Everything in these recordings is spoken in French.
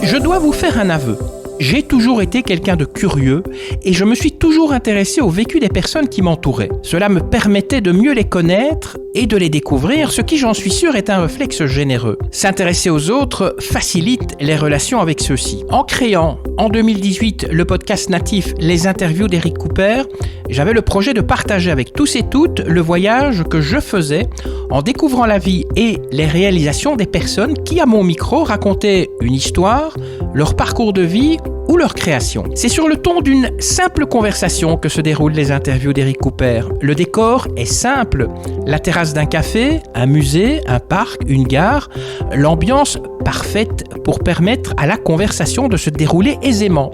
Je dois vous faire un aveu. J'ai toujours été quelqu'un de curieux et je me suis toujours intéressé au vécu des personnes qui m'entouraient. Cela me permettait de mieux les connaître et de les découvrir, ce qui, j'en suis sûr, est un réflexe généreux. S'intéresser aux autres facilite les relations avec ceux-ci. En créant, en 2018, le podcast natif Les Interviews d'Eric Cooper, j'avais le projet de partager avec tous et toutes le voyage que je faisais en découvrant la vie et les réalisations des personnes qui, à mon micro, racontaient une histoire, leur parcours de vie ou leur création. C'est sur le ton d'une simple conversation que se déroulent les interviews d'Eric Cooper. Le décor est simple. La terrasse d'un café, un musée, un parc, une gare. L'ambiance parfaite pour permettre à la conversation de se dérouler aisément.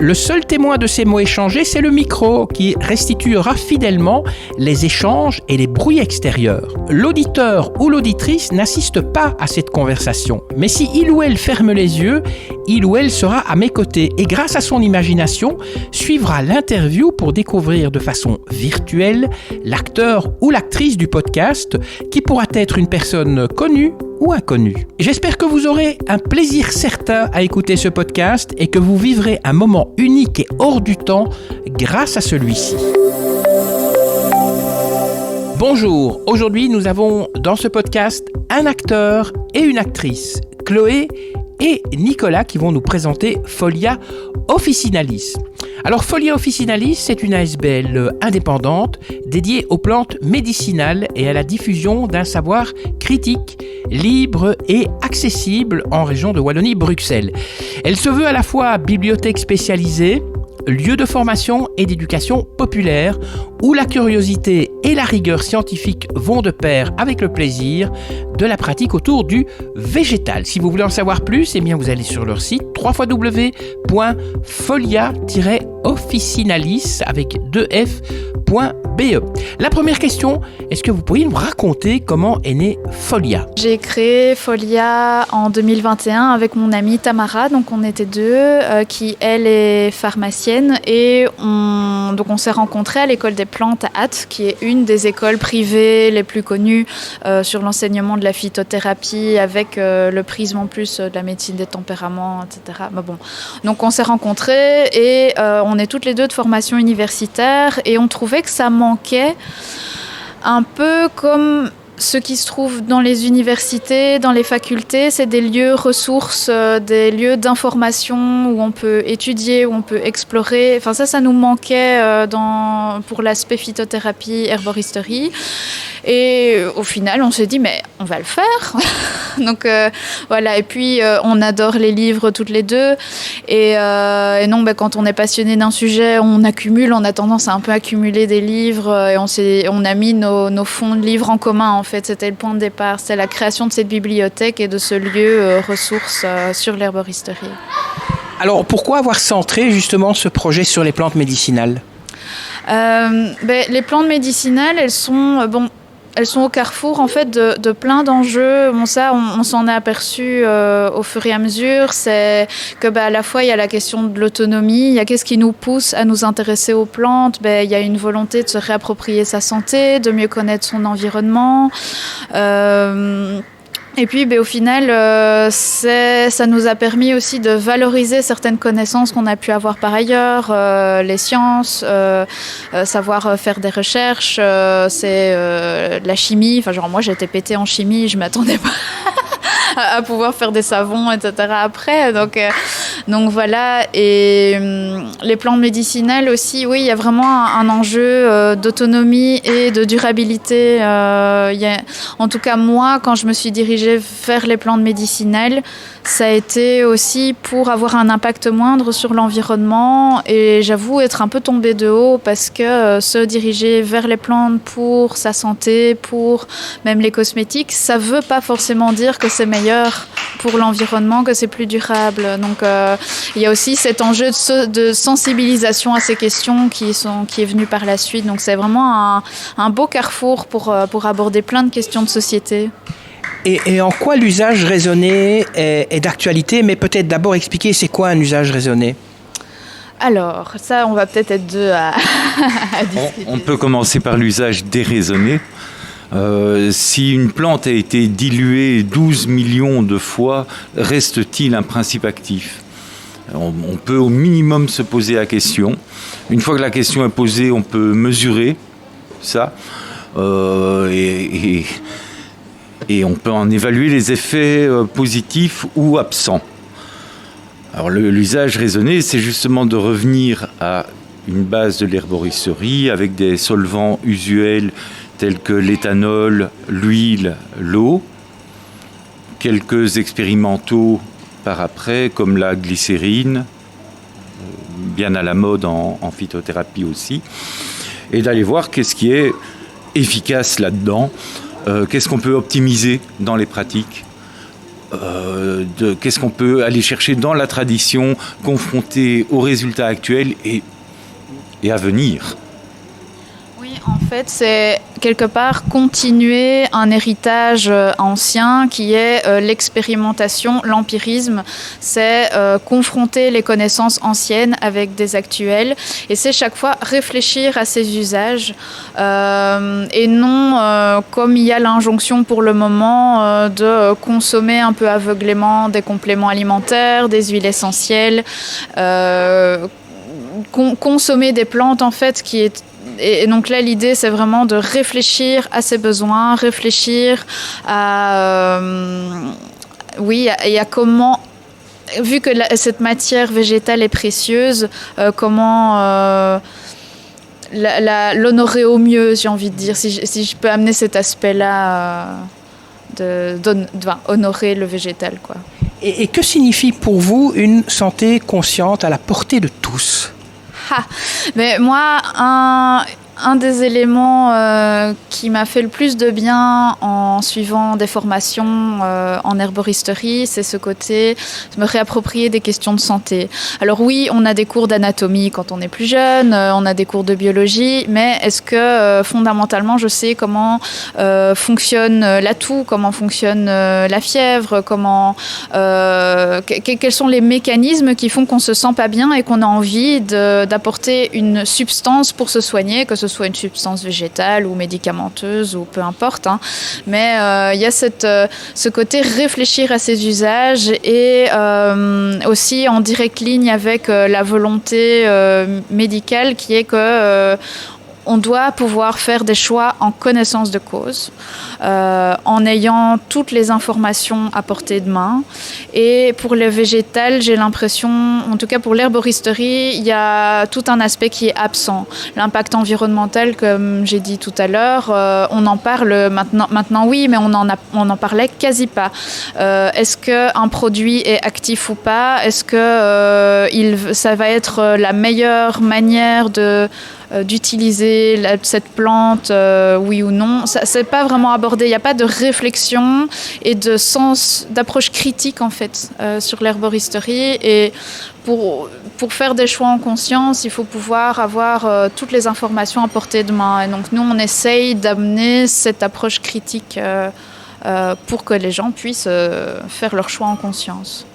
Le seul témoin de ces mots échangés, c'est le micro qui restituera fidèlement les échanges et les bruits extérieurs. L'auditeur ou l'auditrice n'assiste pas à cette conversation. Mais si il ou elle ferme les yeux, il ou elle sera à mes côtés et grâce à son imagination, suivra l'interview pour découvrir de façon virtuelle l'acteur ou l'actrice du podcast qui pourra être une personne connue ou inconnue. J'espère que vous aurez un plaisir certain à écouter ce podcast et que vous vivrez un moment unique et hors du temps grâce à celui-ci. Bonjour, aujourd'hui nous avons dans ce podcast un acteur et une actrice, Chloé et Nicolas, qui vont nous présenter Folia Officinalis. Alors Folia Officinalis, c'est une ASBL indépendante dédiée aux plantes médicinales et à la diffusion d'un savoir critique, libre et accessible en région de Wallonie-Bruxelles. Elle se veut à la fois bibliothèque spécialisée, lieu de formation et d'éducation populaire, où la curiosité et la rigueur scientifique vont de pair avec le plaisir de la pratique autour du végétal. Si vous voulez en savoir plus, eh bien vous allez sur leur site www.folia-officinalis avec 2f.be. La première question, est-ce que vous pourriez nous raconter comment est née Folia ? J'ai créé Folia en 2021 avec mon amie Tamara, donc on était deux, qui elle est pharmacienne et on s'est rencontrés à l'école des plantes à Ath, qui est une des écoles privées les plus connues sur l'enseignement de la phytothérapie avec le prisme en plus de la médecine des tempéraments, etc. Mais bon. Donc on s'est rencontrés et on est toutes les deux de formation universitaire et on trouvait que ça manquait un peu comme ce qui se trouve dans les universités, dans les facultés, c'est des lieux ressources, des lieux d'information où on peut étudier, où on peut explorer. Enfin ça nous manquait pour l'aspect phytothérapie, herboristerie. Et au final, on s'est dit, mais on va le faire. Donc voilà, et puis on adore les livres toutes les deux. Et non, quand on est passionné d'un sujet, on accumule, on a tendance à un peu accumuler des livres. Et on a mis nos fonds de livres en commun, en fait. C'était le point de départ. C'était la création de cette bibliothèque et de ce lieu ressource sur l'herboristerie. Alors, pourquoi avoir centré justement ce projet sur les plantes médicinales ? Les plantes médicinales, elles sont au carrefour en fait de plein d'enjeux. Bon, ça, on s'en est aperçu au fur et à mesure. C'est que à la fois il y a la question de l'autonomie, il y a qu'est-ce qui nous pousse à nous intéresser aux plantes. Il y a une volonté de se réapproprier sa santé, de mieux connaître son environnement. Et puis, au final, ça nous a permis aussi de valoriser certaines connaissances qu'on a pu avoir par ailleurs, les sciences, savoir faire des recherches, c'est la chimie. Enfin, moi, j'ai été pétée en chimie, je m'attendais pas à pouvoir faire des savons, etc. après. Donc voilà. Et les plantes médicinales aussi, oui, il y a vraiment un enjeu d'autonomie et de durabilité. En tout cas, moi, quand je me suis dirigée vers les plantes médicinales, ça a été aussi pour avoir un impact moindre sur l'environnement. Et j'avoue être un peu tombée de haut parce que se diriger vers les plantes pour sa santé, pour même les cosmétiques, ça ne veut pas forcément dire que c'est meilleur pour l'environnement, que c'est plus durable. Donc il y a aussi cet enjeu de sensibilisation à ces questions qui est venu par la suite. Donc c'est vraiment un beau carrefour pour aborder plein de questions de société. Et en quoi l'usage raisonné est d'actualité, mais peut-être d'abord expliquer c'est quoi un usage raisonné ? Alors, ça, on va peut-être être deux à discuter. On peut commencer par l'usage déraisonné. Si une plante a été diluée 12 millions de fois, reste-t-il un principe actif ? On peut au minimum se poser la question. Une fois que la question est posée, on peut mesurer ça et on peut en évaluer les effets positifs ou absents. Alors l'usage raisonné, c'est justement de revenir à une base de l'herboristerie avec des solvants usuels tels que l'éthanol, l'huile, l'eau, quelques expérimentaux par après comme la glycérine, bien à la mode en phytothérapie aussi, et d'aller voir qu'est-ce qui est efficace là-dedans, qu'est-ce qu'on peut optimiser dans les pratiques, qu'est-ce qu'on peut aller chercher dans la tradition, confronté aux résultats actuels et à venir. Oui, en fait, c'est quelque part continuer un héritage ancien qui est l'expérimentation, l'empirisme. C'est confronter les connaissances anciennes avec des actuelles et c'est chaque fois réfléchir à ces usages et non comme il y a l'injonction pour le moment de consommer un peu aveuglément des compléments alimentaires, des huiles essentielles, consommer des plantes en fait qui est. Et donc là, l'idée, c'est vraiment de réfléchir à ses besoins, réfléchir à, et à comment, vu que cette matière végétale est précieuse, comment l'honorer au mieux, j'ai envie de dire, si je peux amener cet aspect-là honorer le végétal, quoi. Et que signifie pour vous une santé consciente à la portée de tous ? Mais moi, un des éléments qui m'a fait le plus de bien en suivant des formations en herboristerie, c'est ce côté de me réapproprier des questions de santé. Alors oui, on a des cours d'anatomie quand on est plus jeune, on a des cours de biologie, mais est-ce que fondamentalement je sais comment fonctionne la toux, comment fonctionne la fièvre, quels sont les mécanismes qui font qu'on se sent pas bien et qu'on a envie d'apporter une substance pour se soigner, que ce soit une substance végétale ou médicamenteuse ou peu importe, hein. Mais il y a ce côté réfléchir à ses usages et aussi en directe ligne avec la volonté médicale qui est que on doit pouvoir faire des choix en connaissance de cause, en ayant toutes les informations à portée de main. Et pour le végétal, j'ai l'impression, en tout cas pour l'herboristerie, il y a tout un aspect qui est absent. L'impact environnemental, comme j'ai dit tout à l'heure, on en parle maintenant oui, mais on en parlait quasi pas. Est-ce qu'un produit est actif ou pas ? Est-ce que ça va être la meilleure manière d'utiliser cette plante, oui ou non. Ça, c'est pas vraiment abordé. Il n'y a pas de réflexion et d'approche critique en fait sur l'herboristerie. Et pour faire des choix en conscience, il faut pouvoir avoir toutes les informations à portée de main. Et donc nous, on essaye d'amener cette approche critique pour que les gens puissent faire leurs choix en conscience.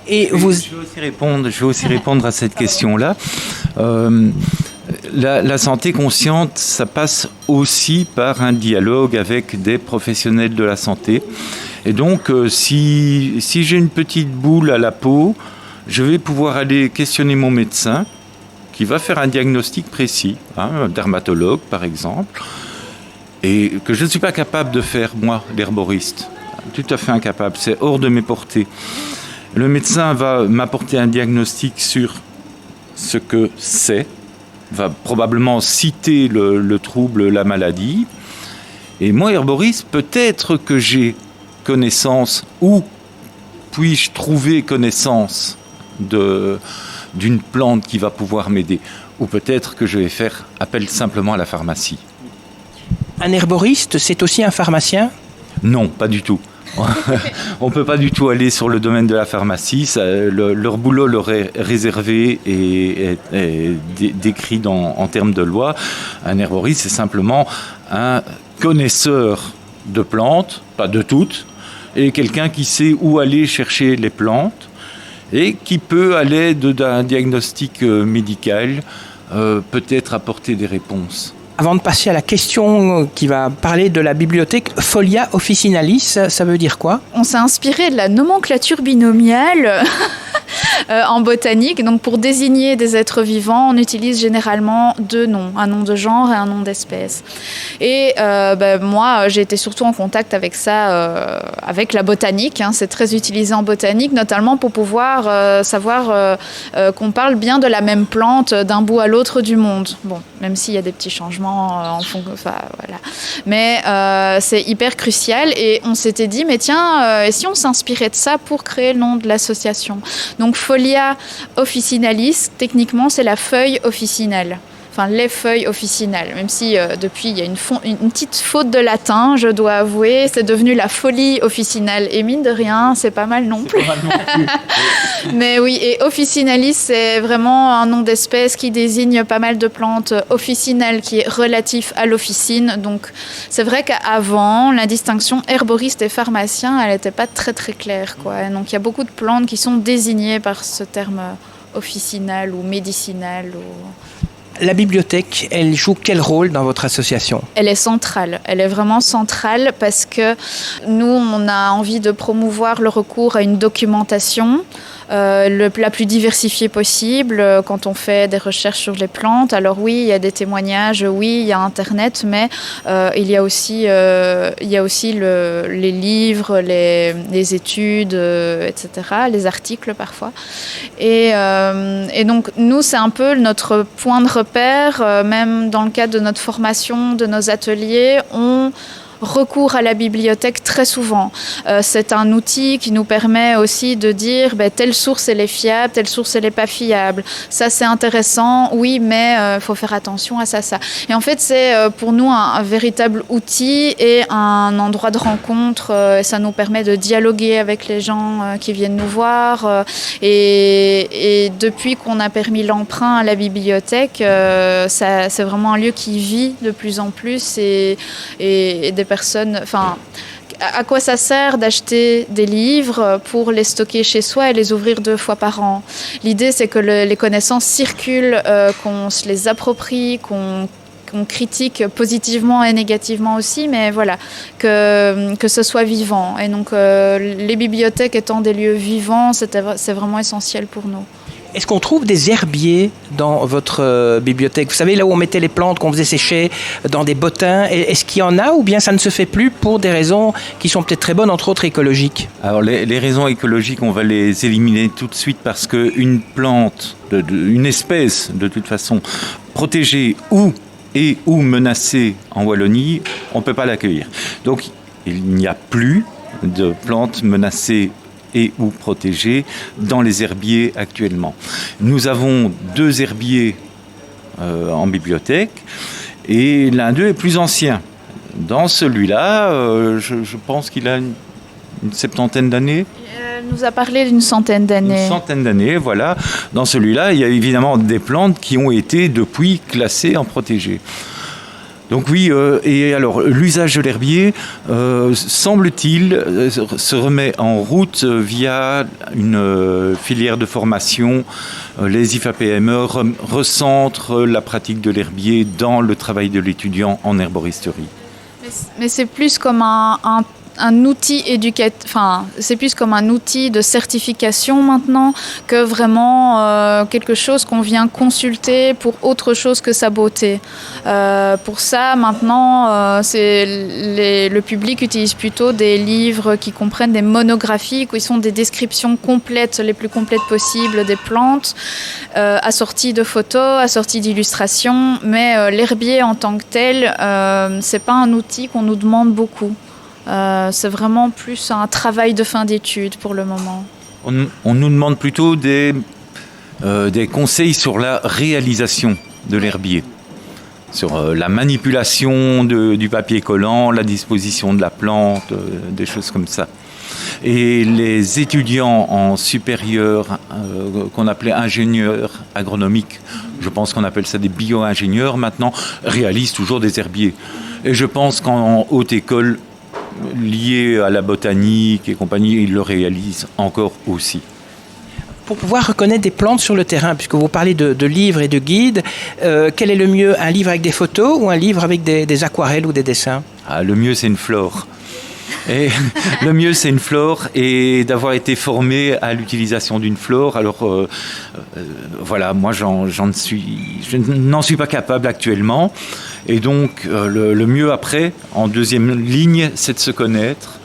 Et je vais aussi répondre à cette question-là. La santé consciente, ça passe aussi par un dialogue avec des professionnels de la santé. Et donc, si j'ai une petite boule à la peau, je vais pouvoir aller questionner mon médecin qui va faire un diagnostic précis, un dermatologue par exemple, et que je ne suis pas capable de faire, moi, l'herboriste. Tout à fait incapable, c'est hors de mes portées. Le médecin va m'apporter un diagnostic sur ce que c'est, va probablement citer le trouble, la maladie. Et moi, herboriste, peut-être que j'ai connaissance, ou puis-je trouver connaissance d'une plante qui va pouvoir m'aider, ou peut-être que je vais faire appel simplement à la pharmacie. Un herboriste, c'est aussi un pharmacien ? Non, pas du tout. On ne peut pas du tout aller sur le domaine de la pharmacie. Leur boulot leur est réservé et décrit en termes de loi. Un herboriste, c'est simplement un connaisseur de plantes, pas de toutes, et quelqu'un qui sait où aller chercher les plantes et qui peut, à l'aide d'un diagnostic médical, peut-être apporter des réponses Avant de passer à la question qui va parler de la bibliothèque, Folia officinalis, ça veut dire quoi? On s'est inspiré de la nomenclature binomiale en botanique. Donc pour désigner des êtres vivants, on utilise généralement 2 noms, un nom de genre et un nom d'espèce. Et moi, j'ai été surtout en contact avec ça, avec la botanique. C'est très utilisé en botanique, notamment pour pouvoir savoir qu'on parle bien de la même plante d'un bout à l'autre du monde. Bon, même s'il y a des petits changements en fond, voilà. Mais c'est hyper crucial et on s'était dit, mais tiens, et si on s'inspirait de ça pour créer le nom de l'association? Donc Folia officinalis, techniquement, c'est la feuille officinale. Enfin, les feuilles officinales, même si depuis il y a une petite faute de latin, je dois avouer, c'est devenu la folie officinale. Et mine de rien, c'est pas mal non plus. Mais oui, et officinalis, c'est vraiment un nom d'espèce qui désigne pas mal de plantes officinales, qui est relatif à l'officine. Donc, c'est vrai qu'avant, la distinction herboriste et pharmacien, elle n'était pas très très claire, quoi. Donc, il y a beaucoup de plantes qui sont désignées par ce terme officinal ou médicinal. La bibliothèque, elle joue quel rôle dans votre association? Elle est centrale, elle est vraiment centrale parce que nous, on a envie de promouvoir le recours à une documentation la plus diversifiée possible quand on fait des recherches sur les plantes. Alors oui, il y a des témoignages, oui, il y a Internet, mais il y a aussi les livres, les études, etc., les articles parfois. Et donc, nous, c'est un peu notre point de repère, même dans le cadre de notre formation, de nos ateliers, on recours à la bibliothèque très souvent. C'est un outil qui nous permet aussi de dire telle source elle est fiable, telle source elle n'est pas fiable. Ça c'est intéressant, oui, mais il faut faire attention à ça. Et en fait c'est pour nous un véritable outil et un endroit de rencontre. Ça nous permet de dialoguer avec les gens qui viennent nous voir. Et depuis qu'on a permis l'emprunt à la bibliothèque, c'est vraiment un lieu qui vit de plus en plus et des personnes, enfin, à quoi ça sert d'acheter des livres pour les stocker chez soi et les ouvrir 2 fois par an? L'idée, c'est que les connaissances circulent, qu'on se les approprie, qu'on critique positivement et négativement aussi, mais voilà, que ce soit vivant. Et donc, les bibliothèques étant des lieux vivants, c'est vraiment essentiel pour nous. Est-ce qu'on trouve des herbiers dans votre bibliothèque? Vous savez, là où on mettait les plantes qu'on faisait sécher dans des bottins, est-ce qu'il y en a ou bien ça ne se fait plus pour des raisons qui sont peut-être très bonnes, entre autres écologiques? Alors les raisons écologiques, on va les éliminer tout de suite parce qu'une plante, une espèce de toute façon protégée ou menacée en Wallonie, on ne peut pas l'accueillir. Donc il n'y a plus de plantes menacées et ou protégés dans les herbiers actuellement. Nous avons 2 herbiers en bibliothèque et l'un d'eux est plus ancien. Dans celui-là, je pense qu'il a une 70aine d'années. Elle nous a parlé d'une 100aine d'années. Une 100aine d'années, voilà. Dans celui-là, il y a évidemment des plantes qui ont été depuis classées en protégées. Donc oui, et alors l'usage de l'herbier, semble-t-il, se remet en route via une filière de formation. Les IFAPME recentrent la pratique de l'herbier dans le travail de l'étudiant en herboristerie. Mais c'est plus comme un outil c'est plus comme un outil de certification maintenant que vraiment quelque chose qu'on vient consulter pour autre chose que sa beauté. Pour ça, maintenant, le public utilise plutôt des livres qui comprennent des monographies, qui sont des descriptions complètes, les plus complètes possibles des plantes, assorties de photos, assorties d'illustrations. Mais l'herbier en tant que tel, c'est pas un outil qu'on nous demande beaucoup. C'est vraiment plus un travail de fin d'études pour le moment. On nous demande plutôt des conseils sur la réalisation de l'herbier, sur la manipulation du papier collant, la disposition de la plante, des choses comme ça. Et les étudiants en supérieur, qu'on appelait ingénieurs agronomiques, je pense qu'on appelle ça des bio-ingénieurs maintenant, réalisent toujours des herbiers. Et je pense qu'en haute école, liés à la botanique et compagnie, ils le réalisent encore aussi. Pour pouvoir reconnaître des plantes sur le terrain, puisque vous parlez de livres et de guides, quel est le mieux, un livre avec des photos ou un livre avec des aquarelles ou des dessins? Le mieux, c'est une flore. Et le mieux, c'est une flore et d'avoir été formé à l'utilisation d'une flore. Alors, voilà, moi, je n'en suis pas capable actuellement. Et donc, le mieux après, en deuxième ligne, c'est de se connaître.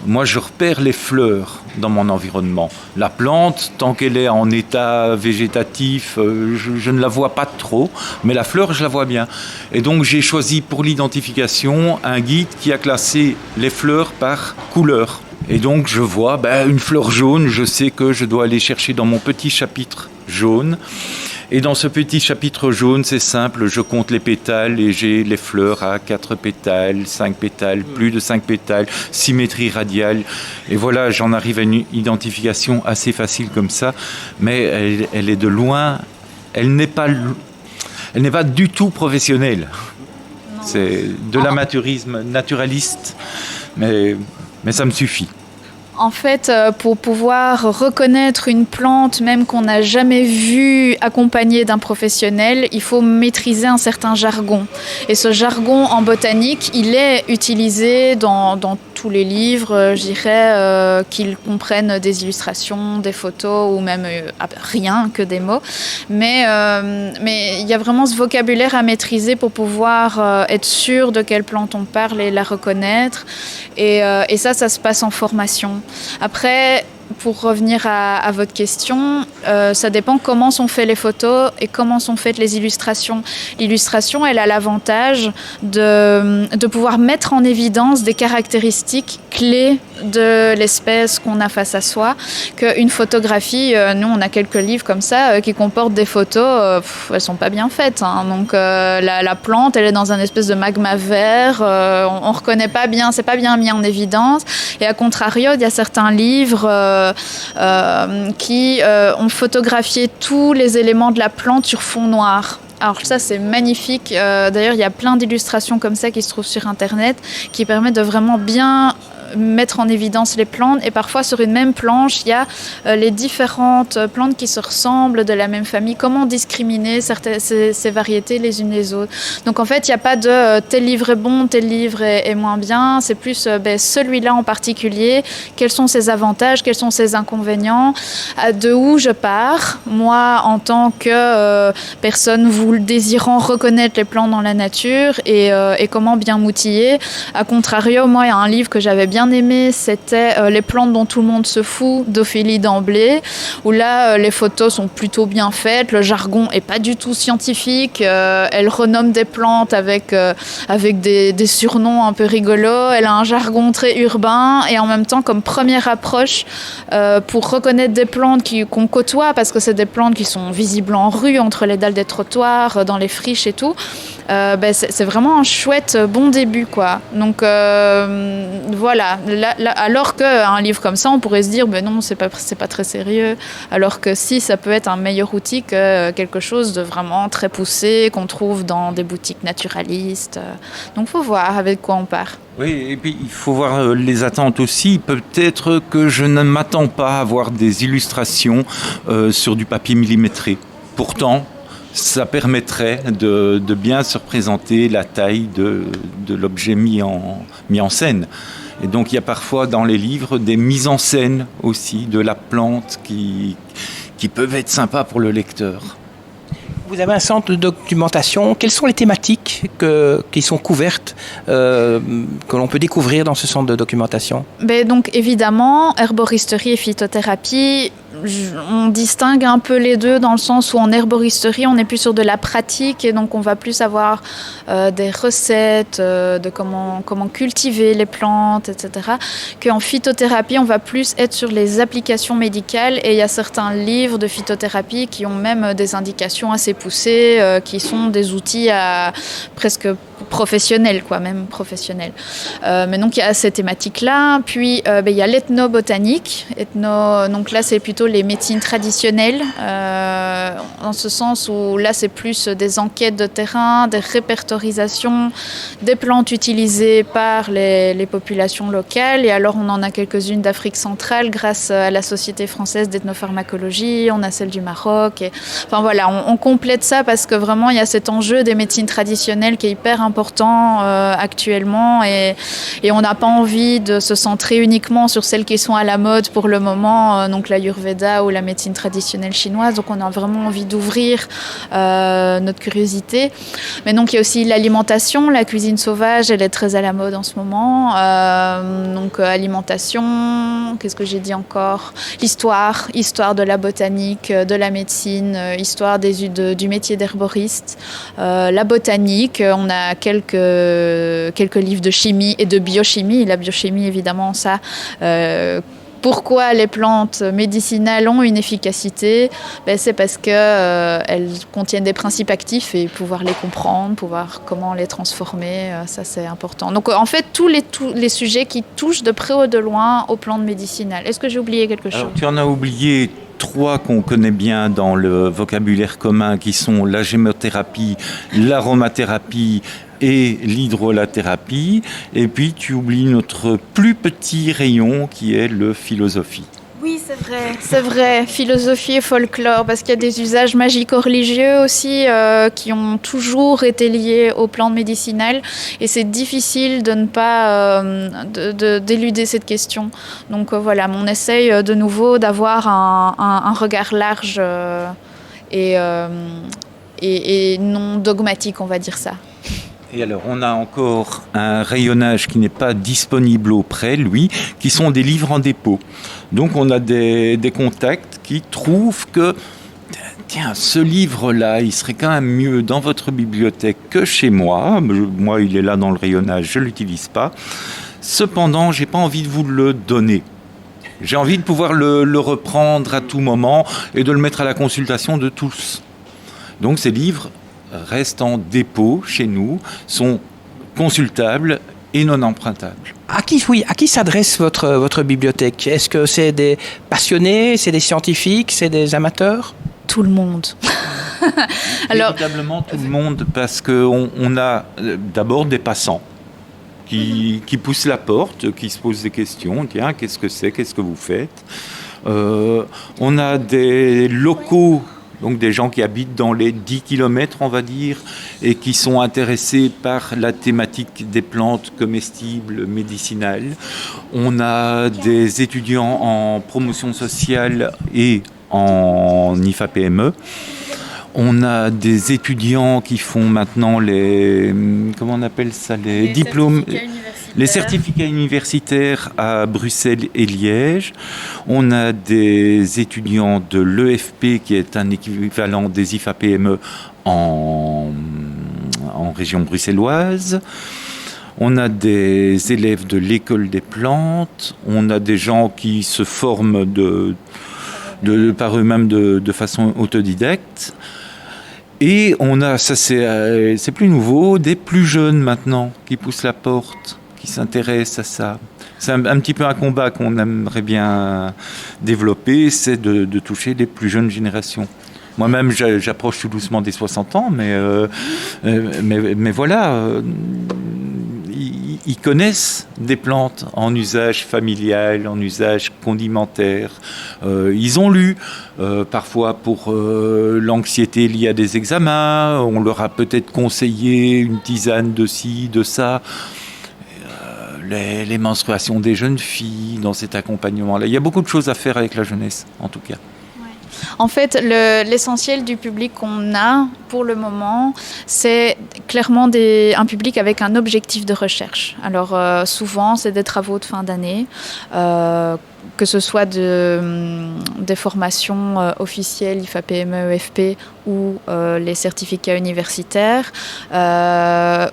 Moi, je repère les fleurs dans mon environnement. La plante, tant qu'elle est en état végétatif, je ne la vois pas trop, mais la fleur, je la vois bien. Et donc, j'ai choisi pour l'identification un guide qui a classé les fleurs par couleur. Et donc, je vois une fleur jaune, je sais que je dois aller chercher dans mon petit chapitre jaune. Et dans ce petit chapitre jaune, c'est simple, je compte les pétales et j'ai les fleurs à 4 pétales, 5 pétales, plus de 5 pétales, symétrie radiale. Et voilà, j'en arrive à une identification assez facile comme ça, mais elle est de loin, elle n'est pas du tout professionnelle. Non. C'est de l'amateurisme naturaliste, mais ça me suffit. En fait, pour pouvoir reconnaître une plante, même qu'on n'a jamais vue accompagnée d'un professionnel, il faut maîtriser un certain jargon. Et ce jargon en botanique, il est utilisé dans tous les livres, je dirais, qu'ils comprennent des illustrations, des photos ou même rien que des mots. Mais il y a vraiment ce vocabulaire à maîtriser pour pouvoir être sûr de quelle plante on parle et la reconnaître. Et ça se passe en formation. Après, pour revenir à votre question, ça dépend comment sont faites les photos et comment sont faites les illustrations. L'illustration, elle a l'avantage de pouvoir mettre en évidence des caractéristiques clés de l'espèce qu'on a face à soi. Qu'une photographie, nous on a quelques livres comme ça qui comportent des photos, elles sont pas bien faites. Hein. Donc la plante, elle est dans un espèce de magma vert, on reconnaît pas bien, c'est pas bien mis en évidence. Et à contrario, il y a certains livres qui ont photographié tous les éléments de la plante sur fond noir. Alors ça, c'est magnifique. D'ailleurs, il y a plein d'illustrations comme ça qui se trouvent sur Internet qui permettent de vraiment bien mettre en évidence les plantes. Et parfois, sur une même planche, il y a les différentes plantes qui se ressemblent de la même famille. Comment discriminer ces variétés les unes les autres? Donc en fait, il n'y a pas de tel livre est bon, tel livre est moins bien. C'est plus celui-là en particulier. Quels sont ses avantages? Quels sont ses inconvénients? De où je pars? Moi, en tant que personne désirant reconnaître les plantes dans la nature et comment bien m'outiller. A contrario, moi, il y a un livre que j'avais bien aimé, c'était Les plantes dont tout le monde se fout d'Ophélie Damblé, où là, les photos sont plutôt bien faites, le jargon est pas du tout scientifique, elle renomme des plantes avec des surnoms un peu rigolos, elle a un jargon très urbain et en même temps, comme première approche, pour reconnaître des plantes qu'on côtoie, parce que c'est des plantes qui sont visibles en rue, entre les dalles des trottoirs, dans les friches et tout, c'est vraiment un chouette bon début, quoi. Donc voilà. Alors qu'un livre comme ça, on pourrait se dire non, c'est pas très sérieux, alors que si, ça peut être un meilleur outil que quelque chose de vraiment très poussé qu'on trouve dans des boutiques naturalistes. Donc faut voir avec quoi on part. Oui, et puis il faut voir les attentes aussi. Peut-être que je ne m'attends pas à voir des illustrations sur du papier millimétré. Pourtant, ça permettrait de bien se représenter la taille de l'objet mis en scène. Et donc il y a parfois dans les livres des mises en scène aussi de la plante qui peuvent être sympas pour le lecteur. Vous avez un centre de documentation. Quelles sont les thématiques qui sont couvertes, que l'on peut découvrir dans ce centre de documentation? Donc évidemment, herboristerie et phytothérapie, on distingue un peu les deux dans le sens où en herboristerie, on est plus sur de la pratique et donc on va plus avoir des recettes de comment cultiver les plantes, etc. Qu'en phytothérapie, on va plus être sur les applications médicales et il y a certains livres de phytothérapie qui ont même des indications assez poussées, qui sont des outils presque professionnelle, quoi, même professionnelle. Mais donc il y a ces thématiques-là. Puis il y a l'ethnobotanique. Donc là, c'est plutôt les médecines traditionnelles, en ce sens où là, c'est plus des enquêtes de terrain, des répertorisations des plantes utilisées par les populations locales. Et alors, on en a quelques-unes d'Afrique centrale grâce à la Société française d'ethnopharmacologie. On a celle du Maroc. Enfin voilà, on complète ça parce que vraiment, il y a cet enjeu des médecines traditionnelles qui est hyper important actuellement. Et on n'a pas envie de se centrer uniquement sur celles qui sont à la mode pour le moment, donc l'Ayurveda ou la médecine traditionnelle chinoise. Donc on a vraiment envie d'ouvrir notre curiosité. Mais donc il y a aussi l'alimentation, la cuisine sauvage, elle est très à la mode en ce moment. Donc alimentation, qu'est-ce que j'ai dit encore ? Histoire de la botanique, de la médecine, histoire du métier d'herboriste, la botanique, on a quelques livres de chimie et de biochimie. La biochimie, évidemment, ça... Pourquoi les plantes médicinales ont une efficacité ? C'est parce qu'elles contiennent des principes actifs et pouvoir les comprendre, pouvoir comment les transformer, ça c'est important. Donc en fait, tous les sujets qui touchent de près ou de loin aux plantes médicinales. Est-ce que j'ai oublié quelque chose ? Alors, tu en as oublié 3 qu'on connaît bien dans le vocabulaire commun, qui sont la gémothérapie, l'aromathérapie et l'hydrolathérapie. Et puis tu oublies notre plus petit rayon qui est le philosophie. Oui, c'est vrai, philosophie et folklore, parce qu'il y a des usages magico-religieux aussi qui ont toujours été liés aux plantes médicinales, et c'est difficile de ne pas d'éluder cette question. Donc voilà, on essaye de nouveau d'avoir un regard large et non dogmatique, on va dire ça. Et alors, on a encore un rayonnage qui n'est pas disponible auprès, lui, qui sont des livres en dépôt. Donc, on a des contacts qui trouvent que, tiens, ce livre-là, il serait quand même mieux dans votre bibliothèque que chez moi. Moi, il est là dans le rayonnage, je ne l'utilise pas. Cependant, je n'ai pas envie de vous le donner. J'ai envie de pouvoir le reprendre à tout moment et de le mettre à la consultation de tous. Donc, ces livres restent en dépôt chez nous, sont consultables et non empruntables. À qui s'adresse votre bibliothèque ? Est-ce que c'est des passionnés, c'est des scientifiques, c'est des amateurs ? Tout le monde. Alors, véritablement tout le monde, parce qu'on a d'abord des passants qui poussent la porte, qui se posent des questions. Tiens, qu'est-ce que c'est ? Qu'est-ce que vous faites ? On a des locaux, donc des gens qui habitent dans les 10 km, on va dire, et qui sont intéressés par la thématique des plantes comestibles, médicinales. On a des étudiants en promotion sociale et en IFA-PME. On a des étudiants qui font maintenant les diplômes, les certificats universitaires à Bruxelles et Liège. On a des étudiants de l'EFP, qui est un équivalent des IFA-PME en région bruxelloise. On a des élèves de l'école des plantes. On a des gens qui se forment par eux-mêmes de façon autodidacte. Et on a, ça c'est plus nouveau, des plus jeunes maintenant qui poussent la porte, qui s'intéressent à ça. C'est un petit peu un combat qu'on aimerait bien développer, c'est de toucher les plus jeunes générations. Moi-même, j'approche tout doucement des 60 ans, mais voilà, ils connaissent des plantes en usage familial, en usage condimentaire. Ils ont lu, parfois pour l'anxiété liée à des examens, on leur a peut-être conseillé une tisane de ci, de ça. Les menstruations des jeunes filles dans cet accompagnement-là. Il y a beaucoup de choses à faire avec la jeunesse, en tout cas. En fait, l'essentiel du public qu'on a pour le moment, c'est clairement un public avec un objectif de recherche. Alors souvent, c'est des travaux de fin d'année, que ce soit des formations officielles IFA-PME, EFP ou les certificats universitaires,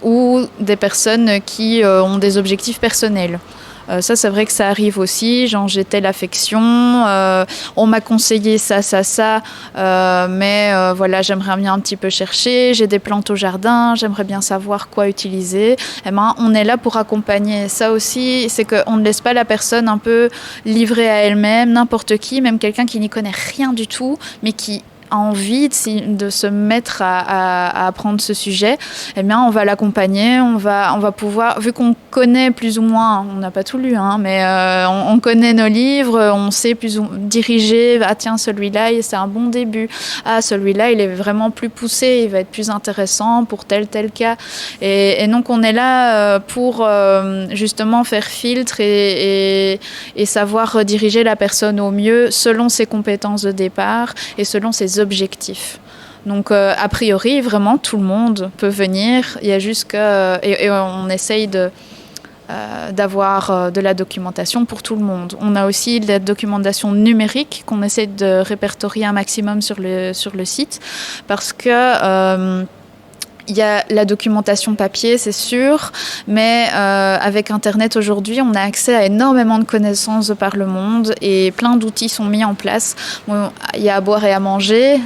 ou des personnes qui ont des objectifs personnels. Ça, c'est vrai que ça arrive aussi. Genre, j'ai telle affection, on m'a conseillé ça, mais voilà, j'aimerais bien un petit peu chercher. J'ai des plantes au jardin, j'aimerais bien savoir quoi utiliser. Eh ben, on est là pour accompagner. Ça aussi, c'est qu'on ne laisse pas la personne un peu livrée à elle-même, n'importe qui, même quelqu'un qui n'y connaît rien du tout, mais qui a envie de se mettre à apprendre ce sujet, eh bien, on va l'accompagner, on va pouvoir, vu qu'on connaît plus ou moins, on n'a pas tout lu, hein, mais on connaît nos livres, on sait plus ou diriger, ah tiens, celui-là, c'est un bon début, ah, celui-là, il est vraiment plus poussé, il va être plus intéressant pour tel cas. Et donc, on est là pour justement faire filtre et savoir rediriger la personne au mieux selon ses compétences de départ et selon ses objectifs. Donc, a priori, vraiment, tout le monde peut venir. Il y a juste que... Et on essaye d'avoir de la documentation pour tout le monde. On a aussi de la documentation numérique qu'on essaie de répertorier un maximum sur le site parce que... il y a la documentation papier, c'est sûr, mais avec Internet aujourd'hui, on a accès à énormément de connaissances de par le monde et plein d'outils sont mis en place. Bon, il y a à boire et à manger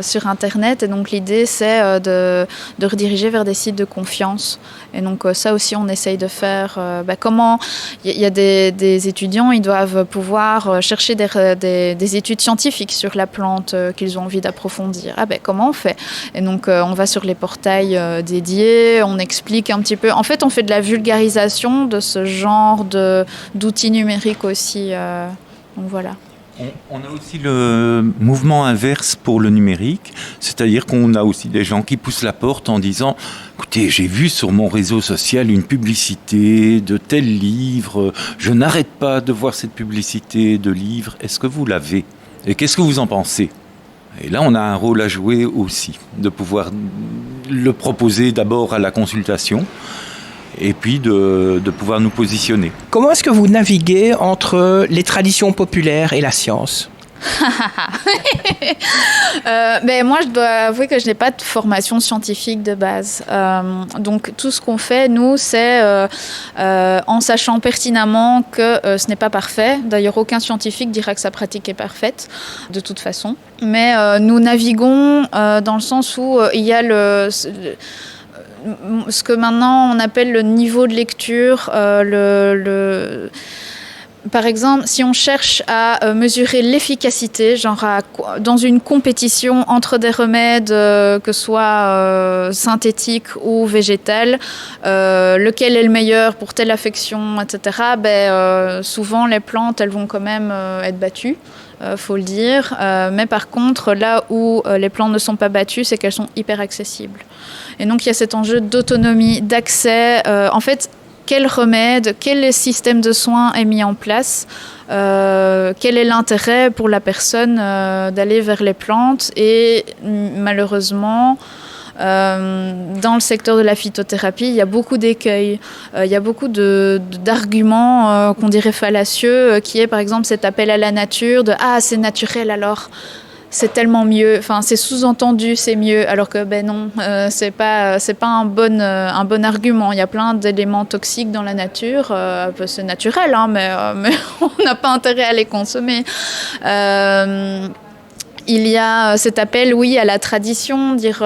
sur Internet et donc l'idée, c'est de rediriger vers des sites de confiance. Et donc ça aussi, on essaye de faire. Comment il y a des étudiants, ils doivent pouvoir chercher des études scientifiques sur la plante qu'ils ont envie d'approfondir. Comment on fait? Et donc on va sur les portails dédiés, on explique un petit peu. En fait, on fait de la vulgarisation de ce genre d'outils numériques aussi. Donc voilà. On a aussi le mouvement inverse pour le numérique, c'est-à-dire qu'on a aussi des gens qui poussent la porte en disant « Écoutez, j'ai vu sur mon réseau social une publicité de tel livre, je n'arrête pas de voir cette publicité de livre, est-ce que vous l'avez? Et qu'est-ce que vous en pensez ?» Et là, on a un rôle à jouer aussi, de pouvoir le proposer d'abord à la consultation, et puis de pouvoir nous positionner. Comment est-ce que vous naviguez entre les traditions populaires et la science ? Moi, je dois avouer que je n'ai pas de formation scientifique de base. Donc, tout ce qu'on fait, nous, c'est en sachant pertinemment que ce n'est pas parfait. D'ailleurs, aucun scientifique dira que sa pratique est parfaite, de toute façon. Mais nous naviguons dans le sens où il y a ce que maintenant on appelle le niveau de lecture, par exemple, si on cherche à mesurer l'efficacité, genre dans une compétition entre des remèdes, que ce soit synthétiques ou végétales, lequel est le meilleur pour telle affection, etc., souvent les plantes, elles vont quand même être battues. Faut le dire, mais par contre là où les plantes ne sont pas battues, c'est qu'elles sont hyper accessibles et donc il y a cet enjeu d'autonomie, d'accès, en fait quel remède, quel système de soins est mis en place, quel est l'intérêt pour la personne d'aller vers les plantes et malheureusement dans le secteur de la phytothérapie, il y a beaucoup d'écueils, il y a beaucoup d'arguments qu'on dirait fallacieux, qui est par exemple cet appel à la nature de « Ah, c'est naturel alors !» c'est tellement mieux, enfin c'est sous-entendu, c'est mieux, alors que non, c'est pas un bon argument. Il y a plein d'éléments toxiques dans la nature, c'est naturel, hein, mais on n'a pas intérêt à les consommer. Il y a cet appel, oui, à la tradition, dire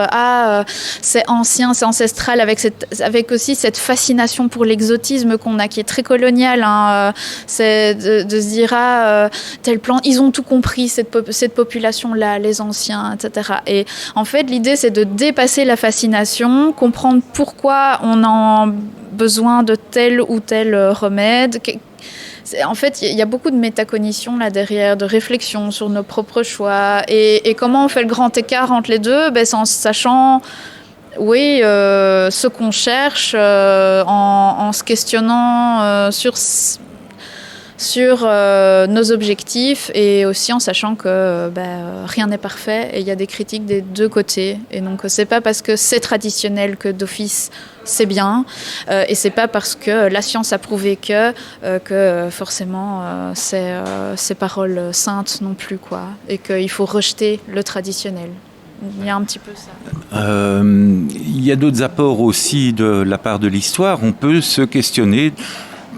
c'est ancien, c'est ancestral, avec aussi cette fascination pour l'exotisme qu'on a, qui est très coloniale. Hein, c'est de se dire tel plan, ils ont tout compris, cette population-là, les anciens, etc. Et en fait, l'idée, c'est de dépasser la fascination, comprendre pourquoi on a besoin de tel ou tel remède. En fait, il y a beaucoup de métacognition là derrière, de réflexion sur nos propres choix. Et comment on fait le grand écart entre les deux? C'est en sachant, oui, ce qu'on cherche, en se questionnant sur nos objectifs et aussi en sachant que rien n'est parfait et il y a des critiques des deux côtés. Et donc, c'est pas parce que c'est traditionnel que d'office c'est bien et c'est pas parce que la science a prouvé que forcément c'est parole sainte non plus, quoi, et qu'il faut rejeter le traditionnel. Il y a un petit peu ça. Il y a d'autres apports aussi de la part de l'histoire. On peut se questionner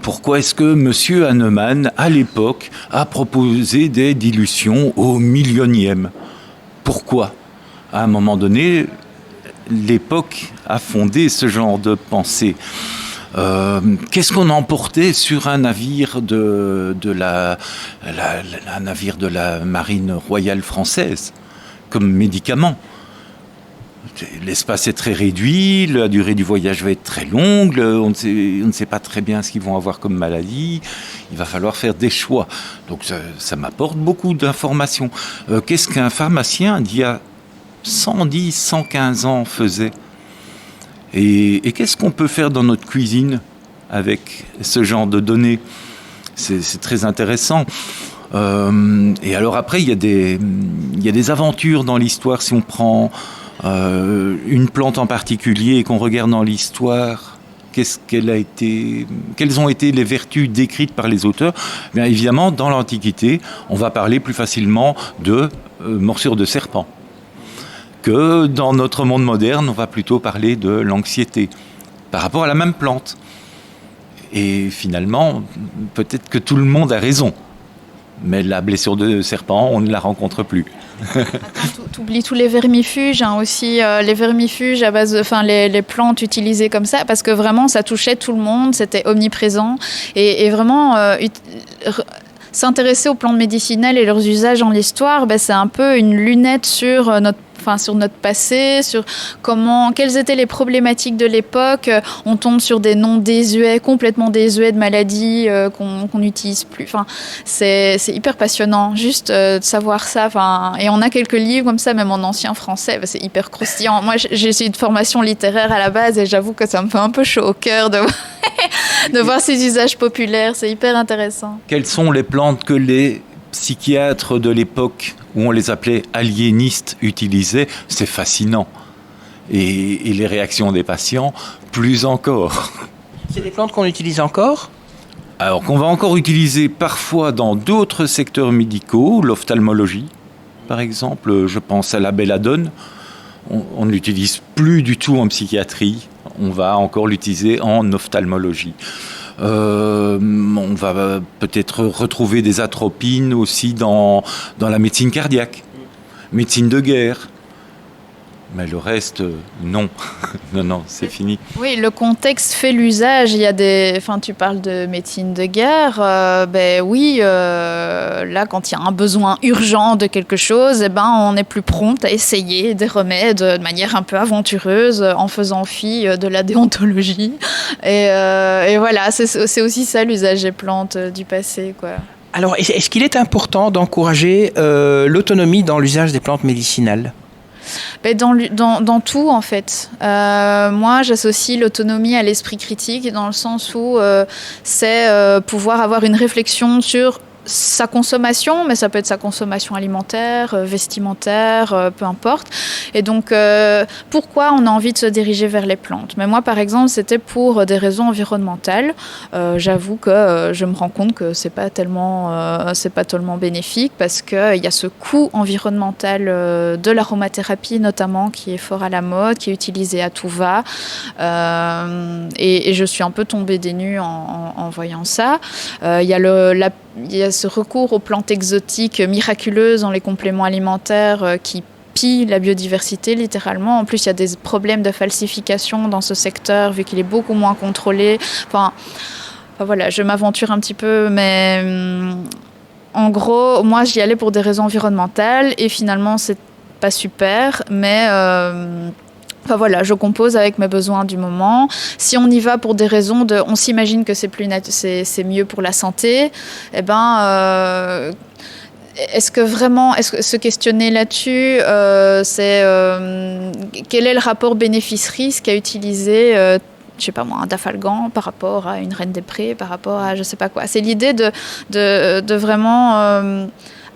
Pourquoi est-ce que M. Hahnemann, à l'époque, a proposé des dilutions au millionième? Pourquoi? À un moment donné, l'époque a fondé ce genre de pensée. Qu'est-ce qu'on emportait sur un navire un navire de la marine royale française comme médicament? L'espace est très réduit, la durée du voyage va être très longue, on ne sait pas très bien ce qu'ils vont avoir comme maladie, il va falloir faire des choix. Donc ça m'apporte beaucoup d'informations. Qu'est-ce qu'un pharmacien d'il y a 110, 115 ans faisait? Et qu'est-ce qu'on peut faire dans notre cuisine avec ce genre de données? C'est très intéressant. Et alors après, il y a des aventures dans l'histoire. Si on prend une plante en particulier et qu'on regarde dans l'histoire, quelles ont été les vertus décrites par les auteurs? Bien évidemment, dans l'Antiquité, on va parler plus facilement de morsure de serpent que dans notre monde moderne, on va plutôt parler de l'anxiété par rapport à la même plante. Et finalement, peut-être que tout le monde a raison, mais la blessure de serpent, on ne la rencontre plus. T'oublies tous les vermifuges, hein, aussi, les vermifuges à base les plantes utilisées comme ça, parce que vraiment ça touchait tout le monde, c'était omniprésent, et vraiment s'intéresser aux plantes médicinales et leurs usages dans l'histoire, c'est un peu une lunette sur notre passé, sur quelles étaient les problématiques de l'époque. On tombe sur des noms désuets, complètement désuets de maladies qu'on n'utilise plus. C'est hyper passionnant, juste de savoir ça. Et on a quelques livres comme ça, même en ancien français, c'est hyper croustillant. Moi, j'ai essayé de formation littéraire à la base et j'avoue que ça me fait un peu chaud au cœur de voir ces usages populaires. C'est hyper intéressant. Quelles sont les plantes que les psychiatres de l'époque, où on les appelait aliénistes, utilisaient? C'est fascinant. Et les réactions des patients, plus encore. C'est des plantes qu'on utilise encore? Alors qu'on va encore utiliser parfois dans d'autres secteurs médicaux, l'ophtalmologie, par exemple, je pense à la belladone. On ne l'utilise plus du tout en psychiatrie, on va encore l'utiliser en ophtalmologie. On va peut-être retrouver des atropines aussi dans la médecine cardiaque, médecine de guerre. Mais le reste, non. non, c'est fini. Oui, le contexte fait l'usage. Il y a tu parles de médecine de guerre. Là, quand il y a un besoin urgent de quelque chose, on est plus prompt à essayer des remèdes de manière un peu aventureuse, en faisant fi de la déontologie. Et voilà, c'est aussi ça l'usage des plantes du passé, quoi. Alors, est-ce qu'il est important d'encourager l'autonomie dans l'usage des plantes médicinales ? Dans tout, en fait. Moi, j'associe l'autonomie à l'esprit critique, dans le sens où c'est pouvoir avoir une réflexion sur sa consommation, mais ça peut être sa consommation alimentaire, vestimentaire, peu importe. Et donc, pourquoi on a envie de se diriger vers les plantes? Mais moi, par exemple, c'était pour des raisons environnementales. J'avoue que je me rends compte que c'est pas tellement bénéfique, parce qu'il y a ce coût environnemental de l'aromathérapie, notamment, qui est fort à la mode, qui est utilisé à tout va. Et je suis un peu tombée des nues en voyant ça. Il y a ce recours aux plantes exotiques miraculeuses dans les compléments alimentaires qui pillent la biodiversité, littéralement. En plus, il y a des problèmes de falsification dans ce secteur, vu qu'il est beaucoup moins contrôlé. Voilà, je m'aventure un petit peu, mais en gros, moi, j'y allais pour des raisons environnementales, et finalement, c'est pas super, mais... je compose avec mes besoins du moment. Si on y va pour des raisons on s'imagine que c'est mieux pour la santé, est-ce que se questionner là-dessus, quel est le rapport bénéfice-risque à utiliser je sais pas moi, un dafalgan par rapport à une reine des prés, par rapport à je sais pas quoi. C'est l'idée de vraiment...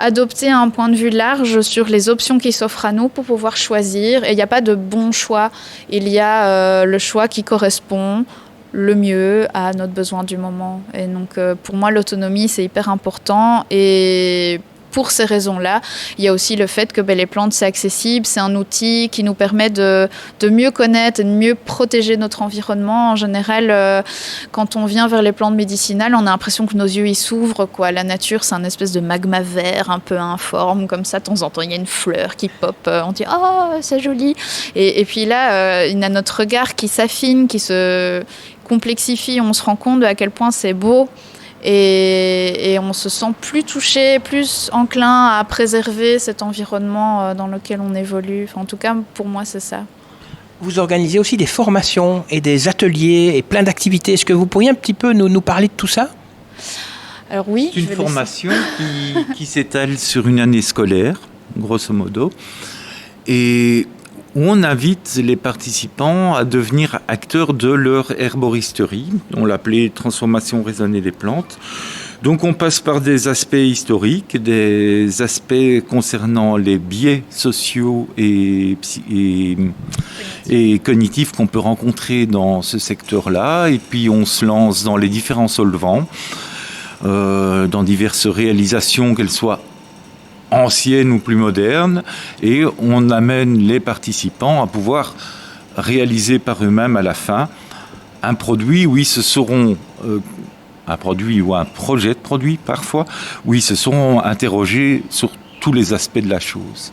adopter un point de vue large sur les options qui s'offrent à nous pour pouvoir choisir. Et il n'y a pas de bon choix. Il y a le choix qui correspond le mieux à notre besoin du moment. Et donc, pour moi, l'autonomie, c'est hyper important. Et pour ces raisons-là. Il y a aussi le fait que les plantes, c'est accessible, c'est un outil qui nous permet de mieux connaître et de mieux protéger notre environnement. En général, quand on vient vers les plantes médicinales, on a l'impression que nos yeux ils s'ouvrent, quoi. La nature, c'est un espèce de magma vert un peu informe, comme ça, de temps en temps, il y a une fleur qui pop, on dit « Oh, c'est joli !» Et puis là, il y a notre regard qui s'affine, qui se complexifie, on se rend compte à quel point c'est beau. Et on se sent plus touché, plus enclin à préserver cet environnement dans lequel on évolue. Enfin, en tout cas, pour moi, c'est ça. Vous organisez aussi des formations et des ateliers et plein d'activités. Est-ce que vous pourriez un petit peu nous parler de tout ça ? Alors oui. C'est une formation qui s'étale sur une année scolaire, grosso modo, et où on invite les participants à devenir acteurs de leur herboristerie. On l'appelait transformation raisonnée des plantes. Donc on passe par des aspects historiques, des aspects concernant les biais sociaux et cognitifs qu'on peut rencontrer dans ce secteur-là. Et puis on se lance dans les différents solvants, dans diverses réalisations, qu'elles soient anciennes ou plus modernes, et on amène les participants à pouvoir réaliser par eux-mêmes à la fin un produit où ils se seront un produit ou un projet de produit parfois, où ils se seront interrogés sur tous les aspects de la chose,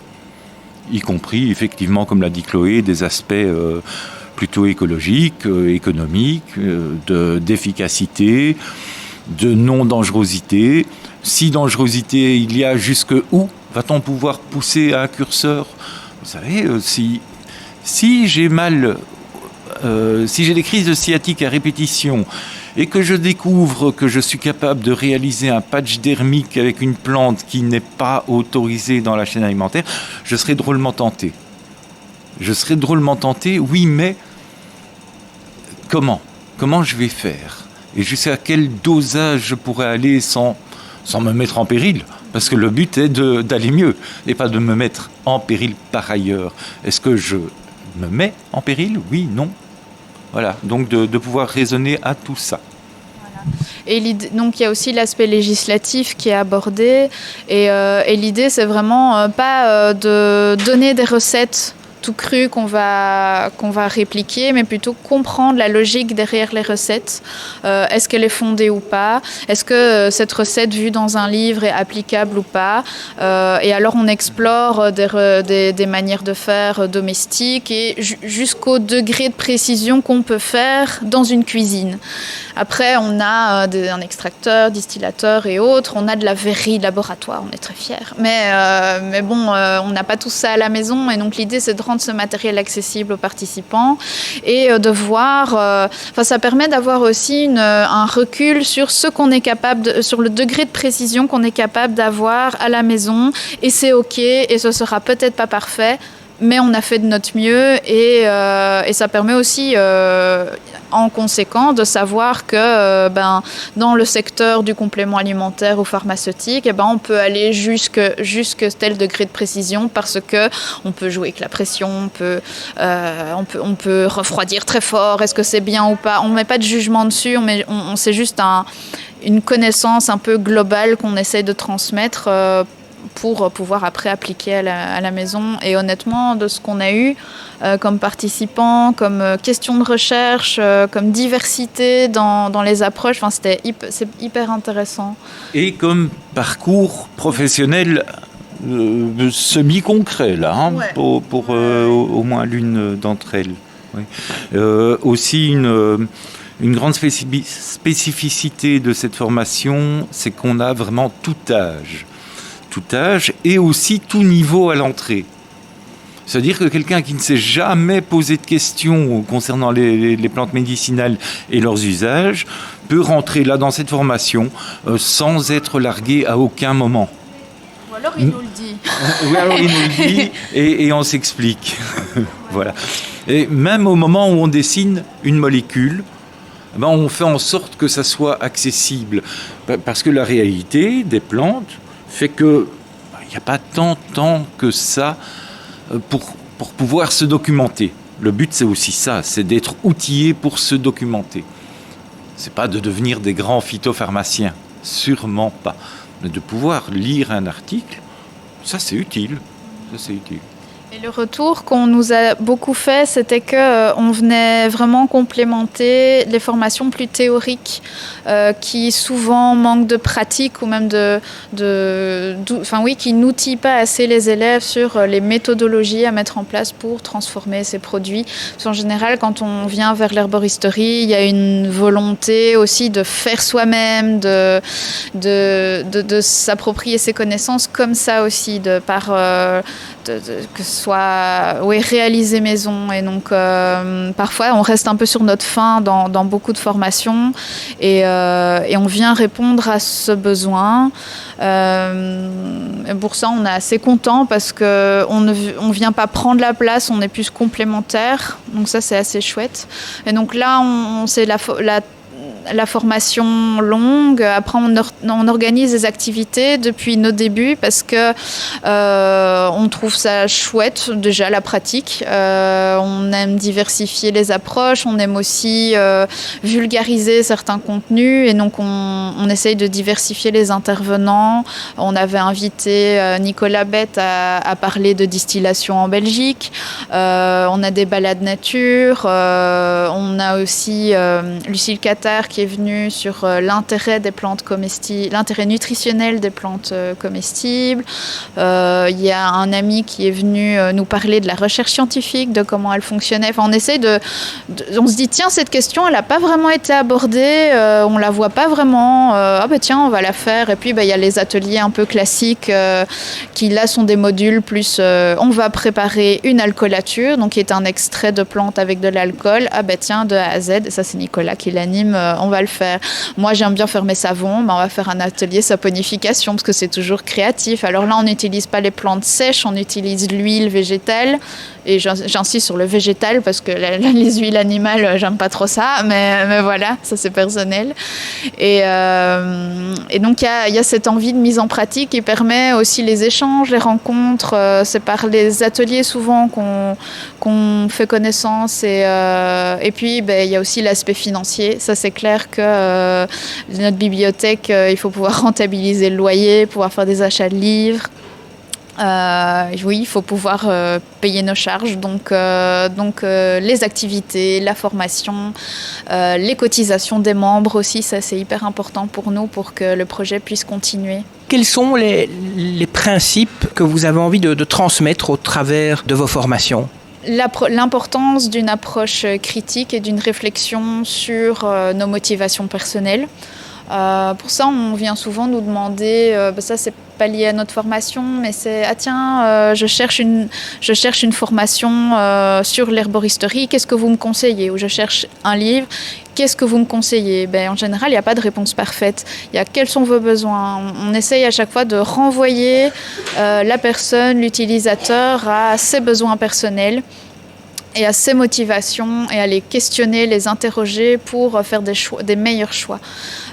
y compris effectivement, comme l'a dit Chloé, des aspects plutôt écologiques, économiques, d'efficacité, de non-dangerosité. Si dangerosité il y a, jusque où va-t-on pouvoir pousser un curseur ? Vous savez, si j'ai mal, si j'ai des crises de sciatique à répétition et que je découvre que je suis capable de réaliser un patch dermique avec une plante qui n'est pas autorisée dans la chaîne alimentaire, je serai drôlement tenté. Oui, mais comment je vais faire ? Et jusqu'à quel dosage je pourrais aller sans me mettre en péril, parce que le but est d'aller mieux, et pas de me mettre en péril par ailleurs. Est-ce que je me mets en péril ? Oui, non. Voilà, donc de pouvoir raisonner à tout ça. Voilà. Et donc il y a aussi l'aspect législatif qui est abordé, et l'idée c'est vraiment pas de donner des recettes tout cru qu'on va répliquer, mais plutôt comprendre la logique derrière les recettes. Est-ce qu'elle est fondée ou pas ? Est-ce que cette recette vue dans un livre est applicable ou pas ? Et alors on explore des manières de faire domestiques et jusqu'au degré de précision qu'on peut faire dans une cuisine. Après, on a un extracteur, distillateur et autres. On a de la verrerie laboratoire, on est très fiers. Mais bon, on n'a pas tout ça à la maison. Et donc l'idée, c'est de rendre ce matériel accessible aux participants et de voir... ça permet d'avoir aussi un recul sur ce qu'on est capable, sur le degré de précision qu'on est capable d'avoir à la maison. Et c'est OK, et ce sera peut-être pas parfait, mais on a fait de notre mieux et ça permet aussi, en conséquent, de savoir que dans le secteur du complément alimentaire ou pharmaceutique, on peut aller jusque tel degré de précision parce que on peut jouer avec la pression, on peut refroidir très fort. Est-ce que c'est bien ou pas ? On ne met pas de jugement dessus, on c'est juste une connaissance un peu globale qu'on essaie de transmettre pour pouvoir après appliquer à la maison. Et honnêtement, de ce qu'on a eu comme participants, comme questions de recherche, comme diversité dans les approches, c'est hyper intéressant. Et comme parcours professionnel semi-concret, là, ouais. pour au moins l'une d'entre elles. Oui. Aussi une grande spécificité de cette formation, c'est qu'on a vraiment tout âge et aussi tout niveau à l'entrée. C'est-à-dire que quelqu'un qui ne s'est jamais posé de questions concernant les plantes médicinales et leurs usages peut rentrer là dans cette formation sans être largué à aucun moment. Ou alors il nous le dit. Oui, alors il nous le dit et on s'explique. Voilà. Et même au moment où on dessine une molécule, on fait en sorte que ça soit accessible. Parce que la réalité des plantes fait que il n'y a pas tant de temps que ça pour pouvoir se documenter. Le but, c'est aussi ça, c'est d'être outillé pour se documenter. C'est pas de devenir des grands phytopharmaciens, sûrement pas. Mais de pouvoir lire un article, ça c'est utile. Et le retour qu'on nous a beaucoup fait, c'était qu'on venait vraiment complémenter les formations plus théoriques qui souvent manquent de pratique ou même qui n'outillent pas assez les élèves sur les méthodologies à mettre en place pour transformer ces produits. Parce qu'en général, quand on vient vers l'herboristerie, il y a une volonté aussi de faire soi-même, de s'approprier ses connaissances comme ça aussi, que ce soit réaliser maison. Et donc parfois on reste un peu sur notre faim dans beaucoup de formations et on vient répondre à ce besoin. Et pour ça on est assez content parce qu'on ne vient pas prendre la place, on est plus complémentaire, donc ça c'est assez chouette. Et donc là c'est la formation longue. Après, on organise des activités depuis nos débuts parce que on trouve ça chouette, déjà la pratique. On aime diversifier les approches, on aime aussi vulgariser certains contenus et donc on essaye de diversifier les intervenants. On avait invité Nicolas Bette à parler de distillation en Belgique. On a des balades nature. On a aussi Lucille Cattard qui est venue sur l'intérêt des plantes comestibles, l'intérêt nutritionnel des plantes comestibles. Il y a un ami qui est venu nous parler de la recherche scientifique, de comment elle fonctionnait. Enfin, on essaie on se dit tiens, cette question elle n'a pas vraiment été abordée, on la voit pas vraiment. Tiens, on va la faire. Et puis il y a les ateliers un peu classiques qui là sont des modules plus. On va préparer une alcoolature, donc qui est un extrait de plante avec de l'alcool. Tiens, de A à Z. Et ça c'est Nicolas qui l'anime. On va le faire. Moi, j'aime bien faire mes savons. On va faire un atelier saponification parce que c'est toujours créatif. Alors là, on n'utilise pas les plantes sèches, on utilise l'huile végétale. Et j'insiste sur le végétal parce que les huiles animales, j'aime pas trop ça. Mais voilà, ça c'est personnel. Et donc, il y a cette envie de mise en pratique qui permet aussi les échanges, les rencontres. C'est par les ateliers souvent qu'on fait connaissance. Et puis, il y a aussi l'aspect financier. Ça, c'est clair que notre bibliothèque, il faut pouvoir rentabiliser le loyer, pouvoir faire des achats de livres. Oui, il faut pouvoir payer nos charges, donc les activités, la formation, les cotisations des membres aussi, ça c'est hyper important pour nous pour que le projet puisse continuer. Quels sont les principes que vous avez envie de transmettre au travers de vos formations ? L'importance d'une approche critique et d'une réflexion sur nos motivations personnelles. Pour ça, on vient souvent nous demander, ça c'est pas lié à notre formation, mais c'est je cherche une formation sur l'herboristerie, qu'est-ce que vous me conseillez ? Ou je cherche un livre, qu'est-ce que vous me conseillez ? En général, il n'y a pas de réponse parfaite. Il y a quels sont vos besoins ? On essaye à chaque fois de renvoyer la personne, l'utilisateur, à ses besoins personnels et à ses motivations et à les questionner, les interroger pour faire des meilleurs choix.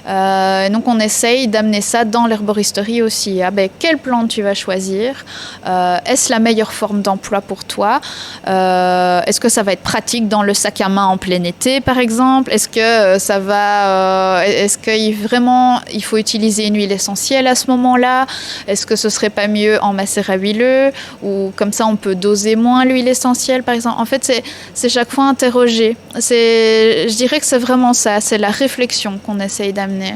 Donc on essaye d'amener ça dans l'herboristerie aussi. Quelle plante tu vas choisir ? Est-ce la meilleure forme d'emploi pour toi ? Est-ce que ça va être pratique dans le sac à main en plein été par exemple ? Est-ce que vraiment il faut utiliser une huile essentielle à ce moment-là ? Est-ce que ce serait pas mieux en macérat huileux ? Ou comme ça on peut doser moins l'huile essentielle par exemple ? En fait c'est chaque fois interroger. Je dirais que c'est vraiment ça, c'est la réflexion qu'on essaye d'amener.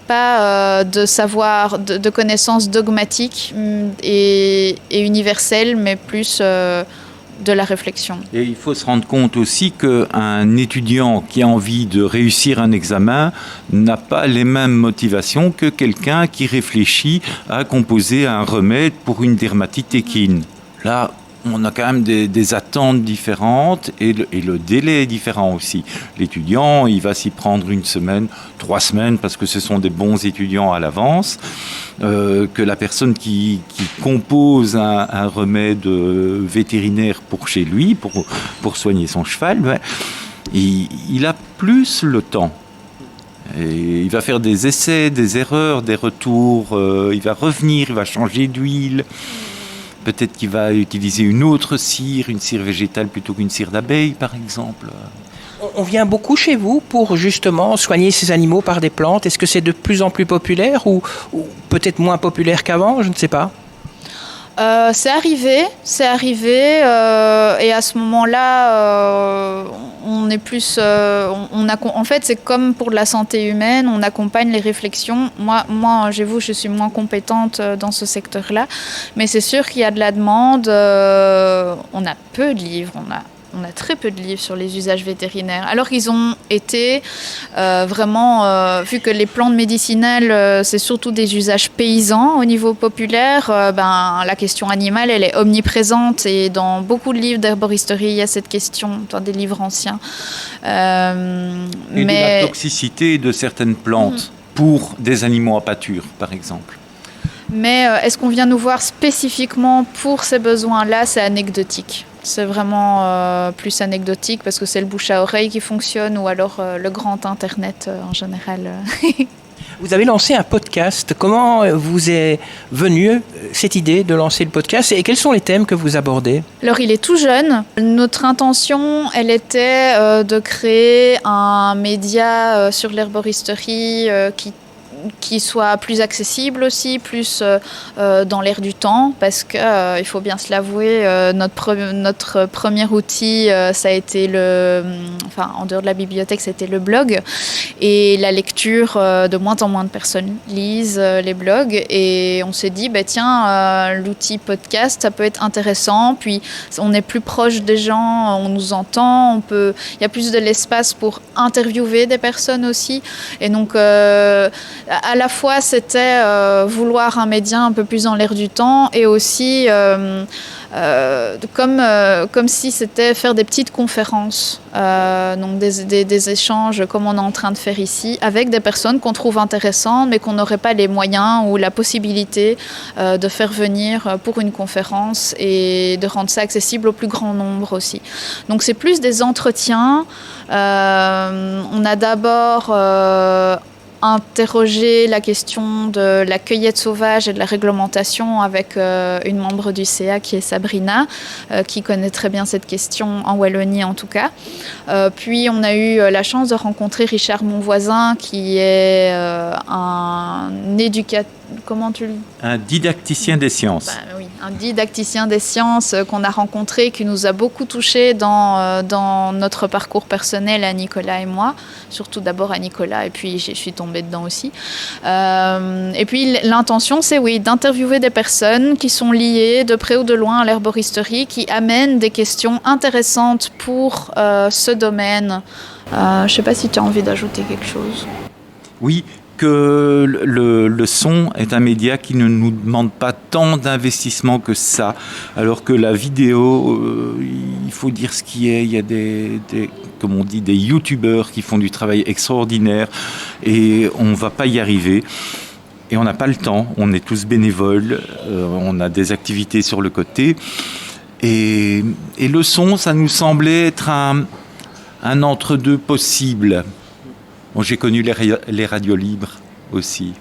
Pas de savoir, de connaissances dogmatiques et universelles, mais plus de la réflexion. Et il faut se rendre compte aussi qu'un étudiant qui a envie de réussir un examen n'a pas les mêmes motivations que quelqu'un qui réfléchit à composer un remède pour une dermatite équine. Là, on a quand même des attentes différentes et le délai est différent aussi. L'étudiant, il va s'y prendre 1 semaine, 3 semaines, parce que ce sont des bons étudiants à l'avance. Que la personne qui compose un remède vétérinaire pour chez lui, pour soigner son cheval, il a plus le temps. Et il va faire des essais, des erreurs, des retours, il va revenir, il va changer d'huile. Peut-être qu'il va utiliser une autre cire, une cire végétale plutôt qu'une cire d'abeille, par exemple. On vient beaucoup chez vous pour justement soigner ces animaux par des plantes. Est-ce que c'est de plus en plus populaire ou peut-être moins populaire qu'avant? Je ne sais pas. C'est arrivé, et à ce moment-là, on est plus, en fait, c'est comme pour la santé humaine, on accompagne les réflexions. Moi, j'avoue, je suis moins compétente dans ce secteur-là, mais c'est sûr qu'il y a de la demande. On a peu de livres, on a très peu de livres sur les usages vétérinaires, alors qu'ils ont été vraiment, vu que les plantes médicinales, c'est surtout des usages paysans au niveau populaire, la question animale, elle est omniprésente, et dans beaucoup de livres d'herboristerie, il y a cette question, dans des livres anciens. De la toxicité de certaines plantes pour des animaux à pâture, par exemple. Mais est-ce qu'on vient nous voir spécifiquement pour ces besoins-là? C'est anecdotique. C'est vraiment plus anecdotique parce que c'est le bouche à oreille qui fonctionne, ou alors le grand Internet en général. Vous avez lancé un podcast. Comment vous est venue cette idée de lancer le podcast et quels sont les thèmes que vous abordez? Alors, il est tout jeune. Notre intention, elle était de créer un média sur l'herboristerie qui soit plus accessible aussi, plus dans l'air du temps, parce que il faut bien se l'avouer, notre premier outil, ça a été en dehors de la bibliothèque, c'était le blog, et la lecture, de moins en moins de personnes lisent les blogs, et on s'est dit, l'outil podcast, ça peut être intéressant, puis on est plus proche des gens, on nous entend, il y a plus de l'espace pour interviewer des personnes aussi, et donc à la fois, c'était vouloir un média un peu plus dans l'air du temps, et aussi comme si c'était faire des petites conférences, donc des échanges comme on est en train de faire ici, avec des personnes qu'on trouve intéressantes, mais qu'on n'aurait pas les moyens ou la possibilité de faire venir pour une conférence, et de rendre ça accessible au plus grand nombre aussi. Donc c'est plus des entretiens. On a d'abord interroger la question de la cueillette sauvage et de la réglementation avec une membre du CA qui est Sabrina, qui connaît très bien cette question en Wallonie en tout cas. Puis on a eu la chance de rencontrer Richard Monvoisin, qui est un éducateur. Un didacticien des sciences. Oui, un didacticien des sciences qu'on a rencontré, qui nous a beaucoup touchés dans notre parcours personnel à Nicolas et moi, surtout d'abord à Nicolas, et puis je suis tombée dedans aussi. Et puis l'intention, c'est d'interviewer des personnes qui sont liées de près ou de loin à l'herboristerie, qui amènent des questions intéressantes pour ce domaine. Je ne sais pas si tu as envie d'ajouter quelque chose. Oui, que le son est un média qui ne nous demande pas tant d'investissement que ça, alors que la vidéo, il faut dire ce qui est, il y a comme on dit, des youtubeurs qui font du travail extraordinaire, et on ne va pas y arriver. Et on n'a pas le temps, on est tous bénévoles, on a des activités sur le côté. Et le son, ça nous semblait être un entre-deux possible. Bon, j'ai connu les radios libres aussi,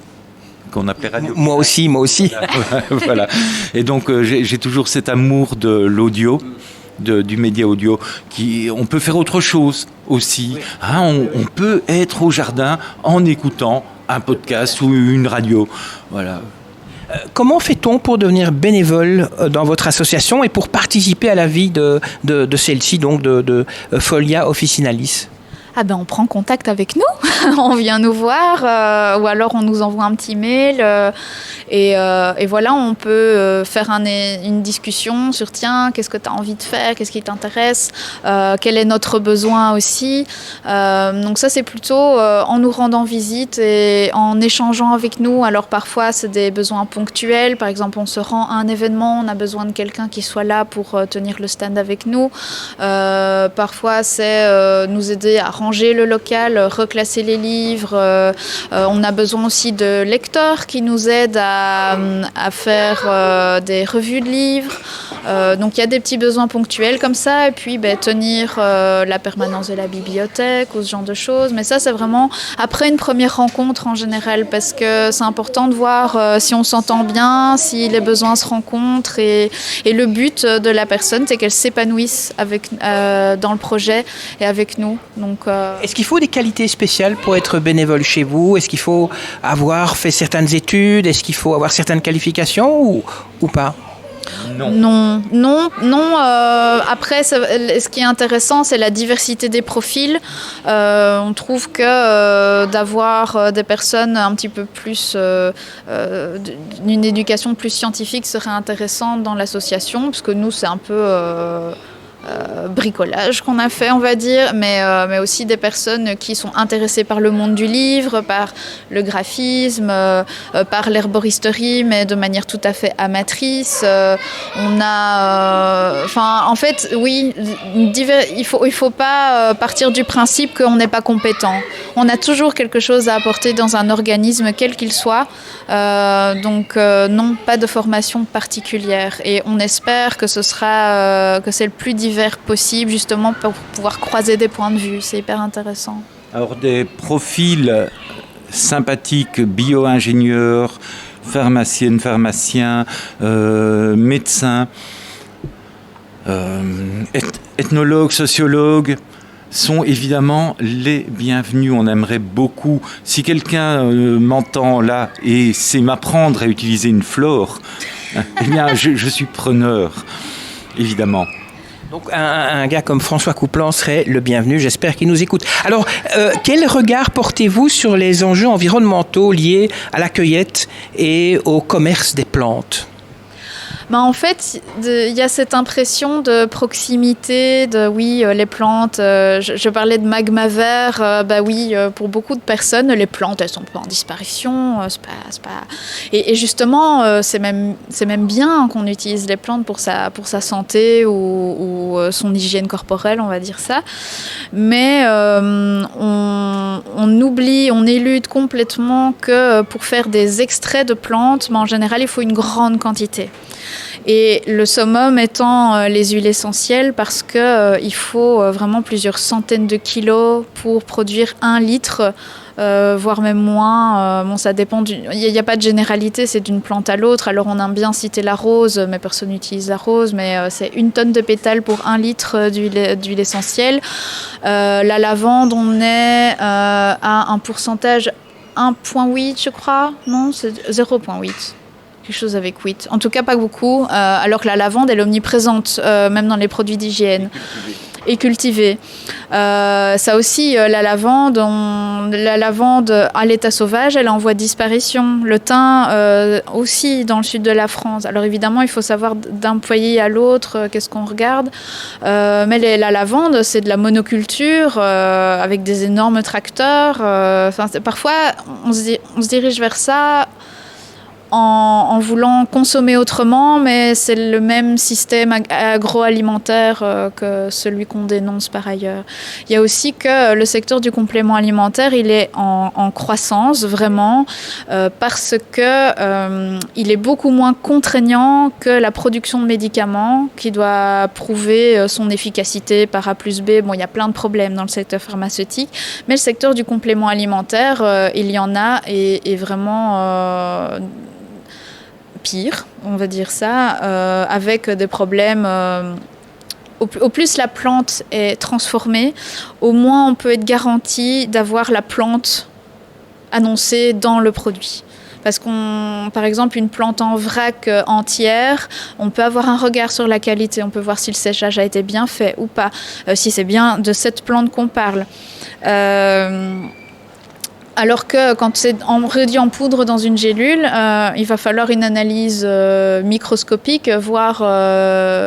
qu'on appelait radio. Moi aussi. Voilà. Et donc, j'ai toujours cet amour de l'audio, du média audio. On peut faire autre chose aussi. On peut être au jardin en écoutant un podcast ou une radio. Voilà. Comment fait-on pour devenir bénévole dans votre association et pour participer à la vie de celle-ci, donc de Folia Officinalis? On prend contact avec nous, on vient nous voir, ou alors on nous envoie un petit mail, et voilà, on peut faire une discussion sur qu'est-ce que tu as envie de faire, qu'est-ce qui t'intéresse, quel est notre besoin aussi. Donc ça, c'est plutôt en nous rendant visite et en échangeant avec nous. Alors parfois, c'est des besoins ponctuels, par exemple, on se rend à un événement, on a besoin de quelqu'un qui soit là pour tenir le stand avec nous. Parfois, c'est nous aider à ranger le local, reclasser les livres. On a besoin aussi de lecteurs qui nous aident à faire des revues de livres. Donc il y a des petits besoins ponctuels comme ça, et puis tenir la permanence de la bibliothèque ou ce genre de choses. Mais ça, c'est vraiment après une première rencontre en général, parce que c'est important de voir si on s'entend bien, si les besoins se rencontrent, et le but de la personne, c'est qu'elle s'épanouisse dans le projet et avec nous. Donc, Est-ce qu'il faut des qualités spéciales pour être bénévole chez vous? Est-ce qu'il faut avoir fait certaines études? Est-ce qu'il faut avoir certaines qualifications ou pas? Non. Après, ce qui est intéressant, c'est la diversité des profils. On trouve que d'avoir des personnes un petit peu plus d'une éducation plus scientifique serait intéressante dans l'association, parce que nous, c'est un peu bricolage qu'on a fait, on va dire, mais aussi des personnes qui sont intéressées par le monde du livre, par le graphisme, par l'herboristerie, mais de manière tout à fait amatrice. On a, en fait, oui, il faut pas partir du principe qu'on n'est pas compétent. On a toujours quelque chose à apporter dans un organisme, quel qu'il soit. Donc non, pas de formation particulière. Et on espère que que c'est le plus divers possible, justement pour pouvoir croiser des points de vue. C'est hyper intéressant. Alors des profils sympathiques, bio-ingénieurs, pharmaciennes, pharmaciens, médecins, ethnologues, sociologues, sont évidemment les bienvenus. On aimerait beaucoup, si quelqu'un m'entend là et sait m'apprendre à utiliser une flore, eh bien je suis preneur, évidemment. Donc un gars comme François Couplan serait le bienvenu, j'espère qu'il nous écoute. Alors, quel regard portez-vous sur les enjeux environnementaux liés à la cueillette et au commerce des plantes ? En fait, il y a cette impression de proximité, les plantes. Je parlais de magma vert. Pour beaucoup de personnes, les plantes, elles sont pas en disparition. C'est pas. Et justement, c'est même bien qu'on utilise les plantes pour sa santé ou son hygiène corporelle, on va dire ça. Mais on oublie, on élude complètement que pour faire des extraits de plantes, en général, il faut une grande quantité. Et le summum étant les huiles essentielles, parce qu'il faut vraiment plusieurs centaines de kilos pour produire 1 litre, voire même moins. Ça dépend. Il n'y a pas de généralité, c'est d'une plante à l'autre. Alors on aime bien citer la rose, mais personne n'utilise la rose. Mais c'est 1 tonne de pétales pour 1 litre d'huile essentielle. La lavande, on est à un pourcentage 1,8, je crois. Non, c'est 0,8. Quelque chose avec 8. En tout cas, pas beaucoup. Alors que la lavande, elle est omniprésente, même dans les produits d'hygiène. Et cultivée. Ça aussi, la lavande à l'état sauvage, elle est en voie de disparition. Le thym aussi dans le sud de la France. Alors évidemment, il faut savoir d'un foyer à l'autre qu'est-ce qu'on regarde. Mais la lavande, c'est de la monoculture avec des énormes tracteurs. Parfois, on se dirige vers ça en voulant consommer autrement, mais c'est le même système agroalimentaire que celui qu'on dénonce par ailleurs. Il y a aussi que le secteur du complément alimentaire, il est en croissance vraiment parce que il est beaucoup moins contraignant que la production de médicaments qui doit prouver son efficacité par A plus B. Bon, il y a plein de problèmes dans le secteur pharmaceutique, mais le secteur du complément alimentaire, il y en a et vraiment pire, on va dire ça, avec des problèmes. Au plus la plante est transformée, au moins on peut être garanti d'avoir la plante annoncée dans le produit. Parce par exemple, une plante en vrac entière, on peut avoir un regard sur la qualité, on peut voir si le séchage a été bien fait ou pas, si c'est bien de cette plante qu'on parle. Alors que quand c'est réduit en poudre dans une gélule, il va falloir une analyse microscopique, voire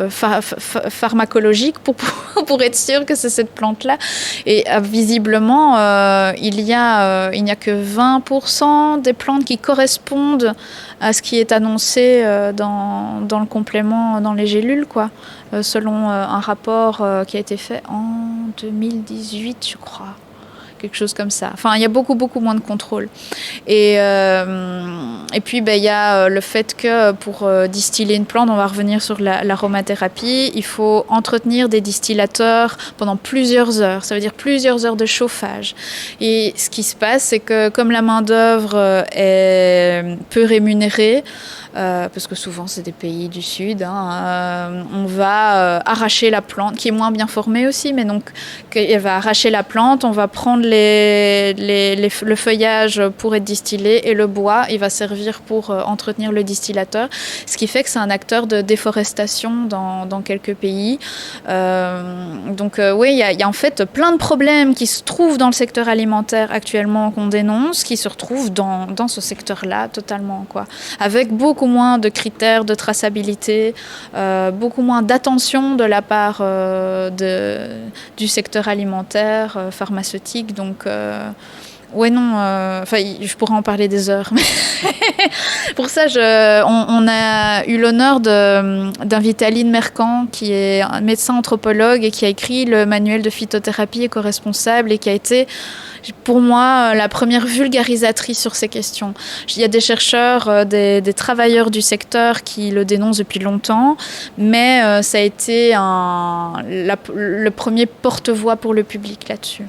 pharmacologique pour être sûr que c'est cette plante-là. Et visiblement, il n'y a que 20% des plantes qui correspondent à ce qui est annoncé dans le complément, dans les gélules, quoi, selon un rapport qui a été fait en 2018, je crois. quelque chose comme ça. Enfin, il y a beaucoup moins de contrôle. Et puis, il y a le fait que pour distiller une plante, on va revenir sur l'aromathérapie, il faut entretenir des distillateurs pendant plusieurs heures. Ça veut dire plusieurs heures de chauffage. Et ce qui se passe, c'est que comme la main-d'œuvre est peu rémunérée, parce que souvent c'est des pays du Sud, on va arracher la plante, qui est moins bien formée aussi, mais donc elle va arracher la plante, on va prendre le feuillage pour être distillé et le bois, il va servir pour entretenir le distillateur, ce qui fait que c'est un acteur de déforestation dans quelques pays. Oui, il y a en fait plein de problèmes qui se trouvent dans le secteur alimentaire actuellement qu'on dénonce, qui se retrouvent dans ce secteur-là totalement, quoi, avec beaucoup moins de critères de traçabilité, beaucoup moins d'attention de la part du secteur alimentaire, pharmaceutique. Donc, je pourrais en parler des heures. Mais pour ça, on a eu l'honneur d'inviter Aline Mercant, qui est un médecin anthropologue et qui a écrit le manuel de phytothérapie éco-responsable et qui a été, pour moi, la première vulgarisatrice sur ces questions. Il y a des chercheurs, des travailleurs du secteur qui le dénoncent depuis longtemps, mais ça a été le premier porte-voix pour le public là-dessus.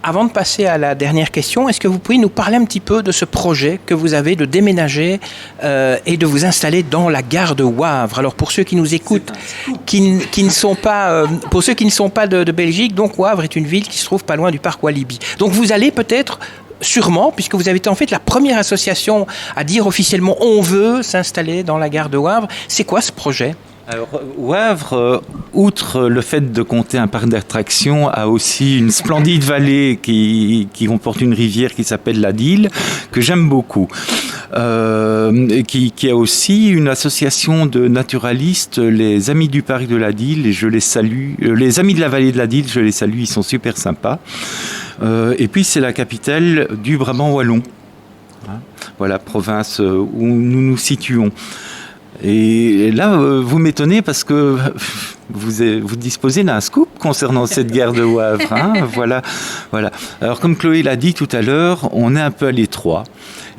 Avant de passer à la dernière question, est-ce que vous pouvez nous parler un petit peu de ce projet que vous avez de déménager et de vous installer dans la gare de Wavre? Alors pour ceux qui nous écoutent, qui ne sont pas, pour ceux qui ne sont pas de Belgique, donc Wavre est une ville qui se trouve pas loin du parc Walibi. Donc vous allez peut-être, sûrement, puisque vous avez été en fait la première association à dire officiellement on veut s'installer dans la gare de Wavre. C'est quoi ce projet? Alors, Wavre, outre le fait de compter un parc d'attractions, a aussi une splendide vallée qui comporte une rivière qui s'appelle la Dyle, que j'aime beaucoup. Qui a aussi une association de naturalistes, les Amis du parc de la Dyle, et je les salue. Les Amis de la vallée de la Dyle, je les salue, ils sont super sympas. Et puis, c'est la capitale du Brabant wallon. Voilà, province où nous nous situons. Et là, vous m'étonnez parce que vous disposez d'un scoop concernant cette gare de Wavre. Voilà. Alors, comme Chloé l'a dit tout à l'heure, on est un peu à l'étroit.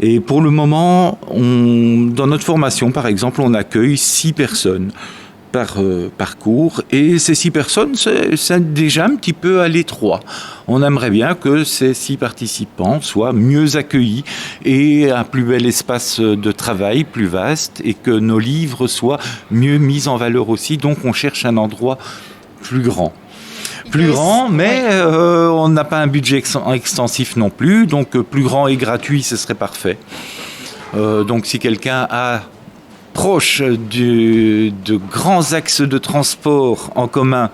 Et pour le moment, dans notre formation, par exemple, on accueille 6 personnes par cours. Et ces 6 personnes, c'est déjà un petit peu à l'étroit. On aimerait bien que ces 6 participants soient mieux accueillis et un plus bel espace de travail, plus vaste, et que nos livres soient mieux mis en valeur aussi. Donc on cherche un endroit plus grand. Mais on n'a pas un budget extensif non plus. Donc plus grand et gratuit, ce serait parfait. Donc si quelqu'un a proche de grands axes de transport en commun,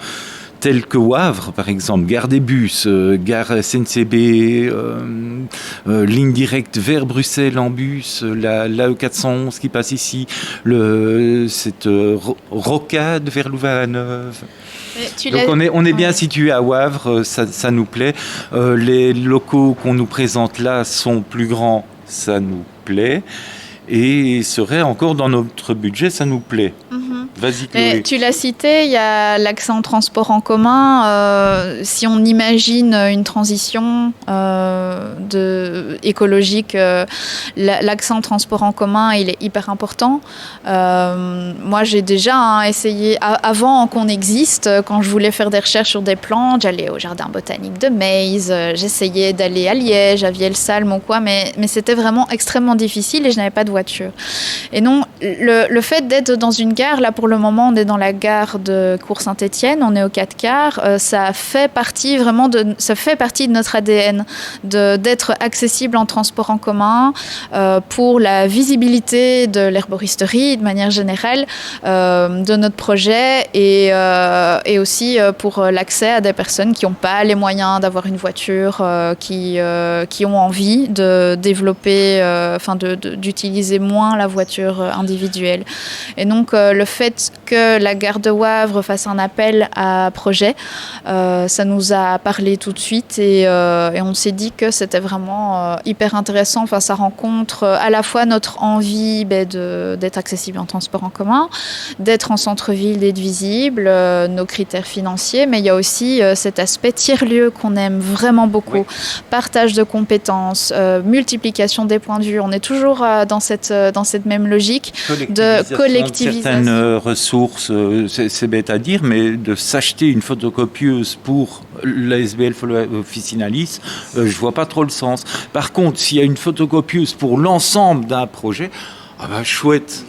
tels que Wavre, par exemple, gare des bus, gare SNCB, ligne directe vers Bruxelles en bus, la E411 qui passe ici, cette rocade vers Louvain-la-Neuve. Donc on est bien situé à Wavre, ça nous plaît. Les locaux qu'on nous présente là sont plus grands, ça nous plaît. Et serait encore dans notre budget, ça nous plaît. Vas-y, Chloé. Tu l'as cité, il y a l'accès en transport en commun. Si on imagine une transition écologique, l'accès en transport en commun, il est hyper important. Moi, j'ai déjà essayé, avant qu'on existe, quand je voulais faire des recherches sur des plantes, j'allais au jardin botanique de Meyze, j'essayais d'aller à Liège, à Vielsalm ou quoi, mais c'était vraiment extrêmement difficile et je n'avais pas de voiture. Et non, le fait d'être dans une gare, là pour le moment on est dans la gare de Cours-Saint-Étienne, on est au 4 quarts, ça fait partie de notre ADN d'être accessible en transport en commun, pour la visibilité de l'herboristerie de manière générale, de notre projet et aussi pour l'accès à des personnes qui n'ont pas les moyens d'avoir une voiture, qui ont envie de développer, d'utiliser moins la voiture individuelle. Et donc le fait fait que la gare de Wavre fasse un appel à projet, ça nous a parlé tout de suite et on s'est dit que c'était vraiment hyper intéressant. Enfin, ça rencontre à la fois notre envie d'être accessible en transport en commun, d'être en centre-ville, d'être visible, nos critères financiers, mais il y a aussi cet aspect tiers-lieu qu'on aime vraiment beaucoup. Oui. Partage de compétences, multiplication des points de vue. On est toujours dans cette même logique de collectivisation. Certaines ressources, c'est bête à dire, mais de s'acheter une photocopieuse pour la SBL Officinalis, je ne vois pas trop le sens. Par contre, s'il y a une photocopieuse pour l'ensemble d'un projet, chouette.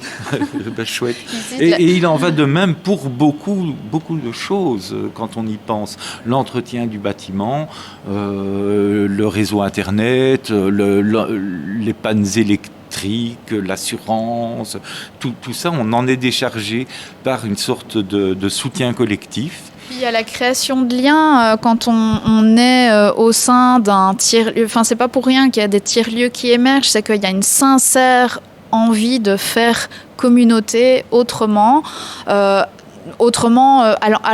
Chouette. Et il en va de même pour beaucoup de choses quand on y pense. L'entretien du bâtiment, le réseau Internet, les pannes électriques, l'assurance, tout ça, on en est déchargé par une sorte de soutien collectif. Il y a la création de liens quand on est au sein d'un tiers-lieu. Enfin, c'est pas pour rien qu'il y a des tiers-lieux qui émergent, c'est qu'il y a une sincère envie de faire communauté autrement. À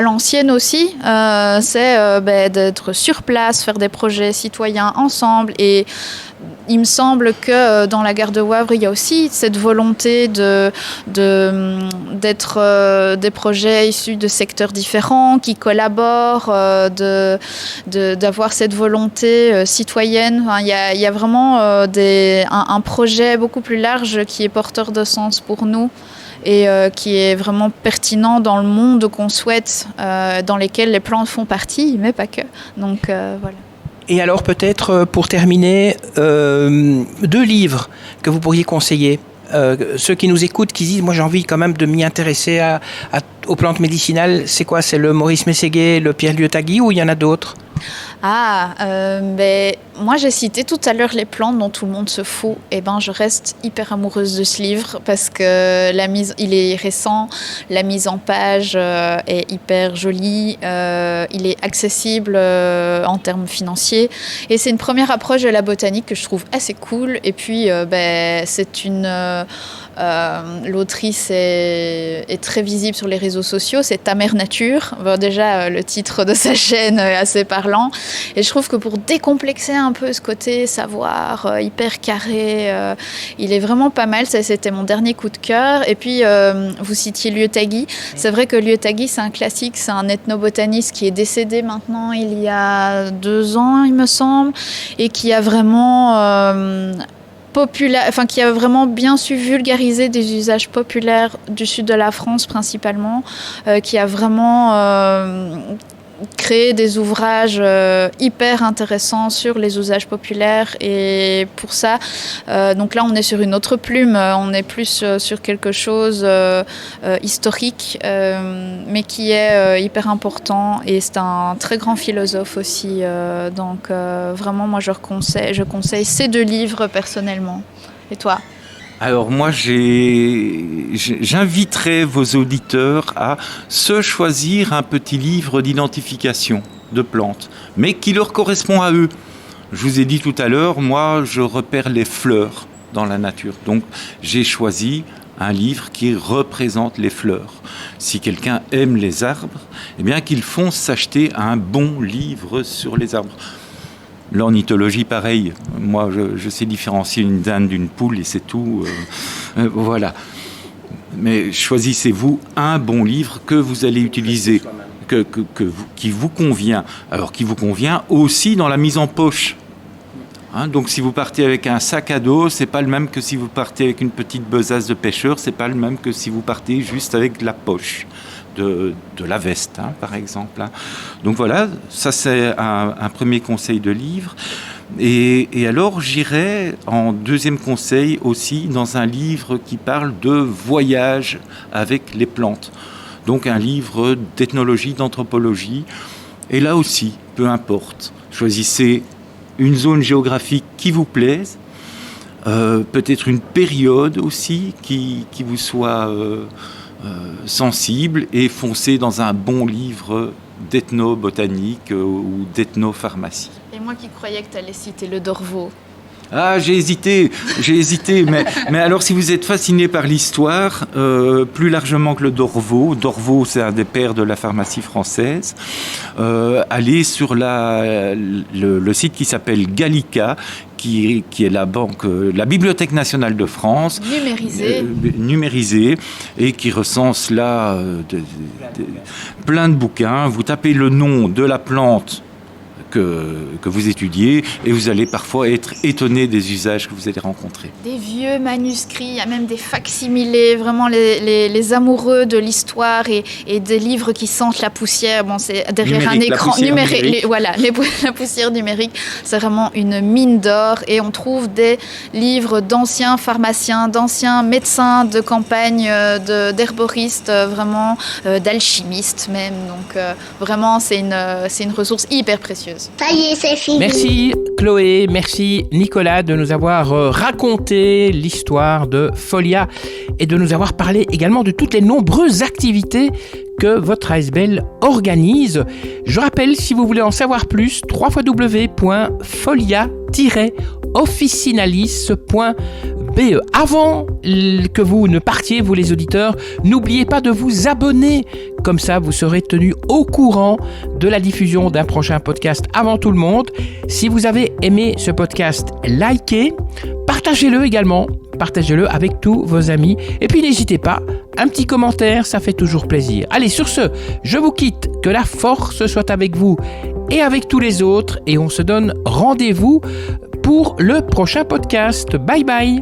l'ancienne aussi, c'est d'être sur place, faire des projets citoyens ensemble. Et il me semble que dans la gare de Wavre, il y a aussi cette volonté d'être des projets issus de secteurs différents, qui collaborent, d'avoir cette volonté citoyenne. Enfin, il y a vraiment un projet beaucoup plus large qui est porteur de sens pour nous. Et qui est vraiment pertinent dans le monde qu'on souhaite, dans lesquels les plantes font partie, mais pas que. Donc voilà. Et alors peut-être pour terminer, 2 livres que vous pourriez conseiller. Ceux qui nous écoutent, qui disent, moi j'ai envie quand même de m'y intéresser aux plantes médicinales, c'est quoi? C'est le Maurice Mességuet, le Pierre Lieu-Tagui ou il y en a d'autres? Moi j'ai cité tout à l'heure les plantes dont tout le monde se fout. Je reste hyper amoureuse de ce livre parce que il est récent, la mise en page est hyper jolie, il est accessible en termes financiers et c'est une première approche de la botanique que je trouve assez cool. Et puis c'est l'autrice est très visible sur les réseaux sociaux, c'est Ta Mère Nature. Déjà le titre de sa chaîne est assez parlant. Et je trouve que pour décomplexer un peu ce côté savoir hyper carré, il est vraiment pas mal. Ça, c'était mon dernier coup de cœur. Et puis, vous citiez Lieu-Tagui. C'est vrai que Lieu-Tagui, c'est un classique. C'est un ethnobotaniste qui est décédé maintenant il y a 2 ans, il me semble, et qui a vraiment... qui a vraiment bien su vulgariser des usages populaires du sud de la France principalement, qui a vraiment créé des ouvrages hyper intéressants sur les usages populaires. Et pour ça, donc là on est sur une autre plume, on est plus sur quelque chose historique, mais qui est hyper important. Et c'est un très grand philosophe aussi. Donc vraiment, moi je conseille ces 2 livres personnellement. Et toi ? Alors moi, j'inviterais vos auditeurs à se choisir un petit livre d'identification de plantes, mais qui leur correspond à eux. Je vous ai dit tout à l'heure, moi, je repère les fleurs dans la nature. Donc, j'ai choisi un livre qui représente les fleurs. Si quelqu'un aime les arbres, eh bien qu'il fonce s'acheter un bon livre sur les arbres. L'ornithologie, pareil. Moi, je sais différencier une dinde d'une poule et c'est tout. Voilà. Mais choisissez-vous un bon livre que vous allez utiliser, qui vous convient. Alors, qui vous convient aussi dans la mise en poche. Donc, si vous partez avec un sac à dos, c'est pas le même que si vous partez avec une petite besace de pêcheur. C'est pas le même que si vous partez juste avec la poche de la veste, par exemple. Donc voilà, ça c'est un premier conseil de livre. Et alors j'irai en deuxième conseil aussi dans un livre qui parle de voyage avec les plantes. Donc un livre d'ethnologie, d'anthropologie. Et là aussi, peu importe, choisissez une zone géographique qui vous plaise, peut-être une période aussi qui vous soit sensible, et foncez dans un bon livre d'ethnobotanique ou d'ethnopharmacie. Et moi qui croyais que tu allais citer le Dorveau. Ah, j'ai hésité, mais alors si vous êtes fasciné par l'histoire, plus largement que le Dorveau, c'est un des pères de la pharmacie française, allez sur le site qui s'appelle Gallica, qui est la Bibliothèque nationale de France, numérisée, et qui recense là plein de bouquins. Vous tapez le nom de la plante que vous étudiez et vous allez parfois être étonné des usages que vous allez rencontrer. Des vieux manuscrits, il y a même des facsimilés, vraiment les amoureux de l'histoire et des livres qui sentent la poussière. Bon, c'est derrière un écran numérique. La poussière numérique, c'est vraiment une mine d'or et on trouve des livres d'anciens pharmaciens, d'anciens médecins de campagne, d'herboristes, vraiment d'alchimistes même. Donc vraiment, c'est une ressource hyper précieuse. Ça y est, c'est fini. Merci Chloé, merci Nicolas de nous avoir raconté l'histoire de Folia et de nous avoir parlé également de toutes les nombreuses activités que votre ASBL organise. Je rappelle, si vous voulez en savoir plus, www.folia-officinalis.be. Avant que vous ne partiez, vous les auditeurs, n'oubliez pas de vous abonner. Comme ça, vous serez tenus au courant de la diffusion d'un prochain podcast avant tout le monde. Si vous avez aimé ce podcast, likez, partagez-le également. Partagez-le avec tous vos amis. Et puis n'hésitez pas, un petit commentaire, ça fait toujours plaisir. Allez, sur ce, je vous quitte. Que la force soit avec vous et avec tous les autres. Et on se donne rendez-vous pour le prochain podcast. Bye bye.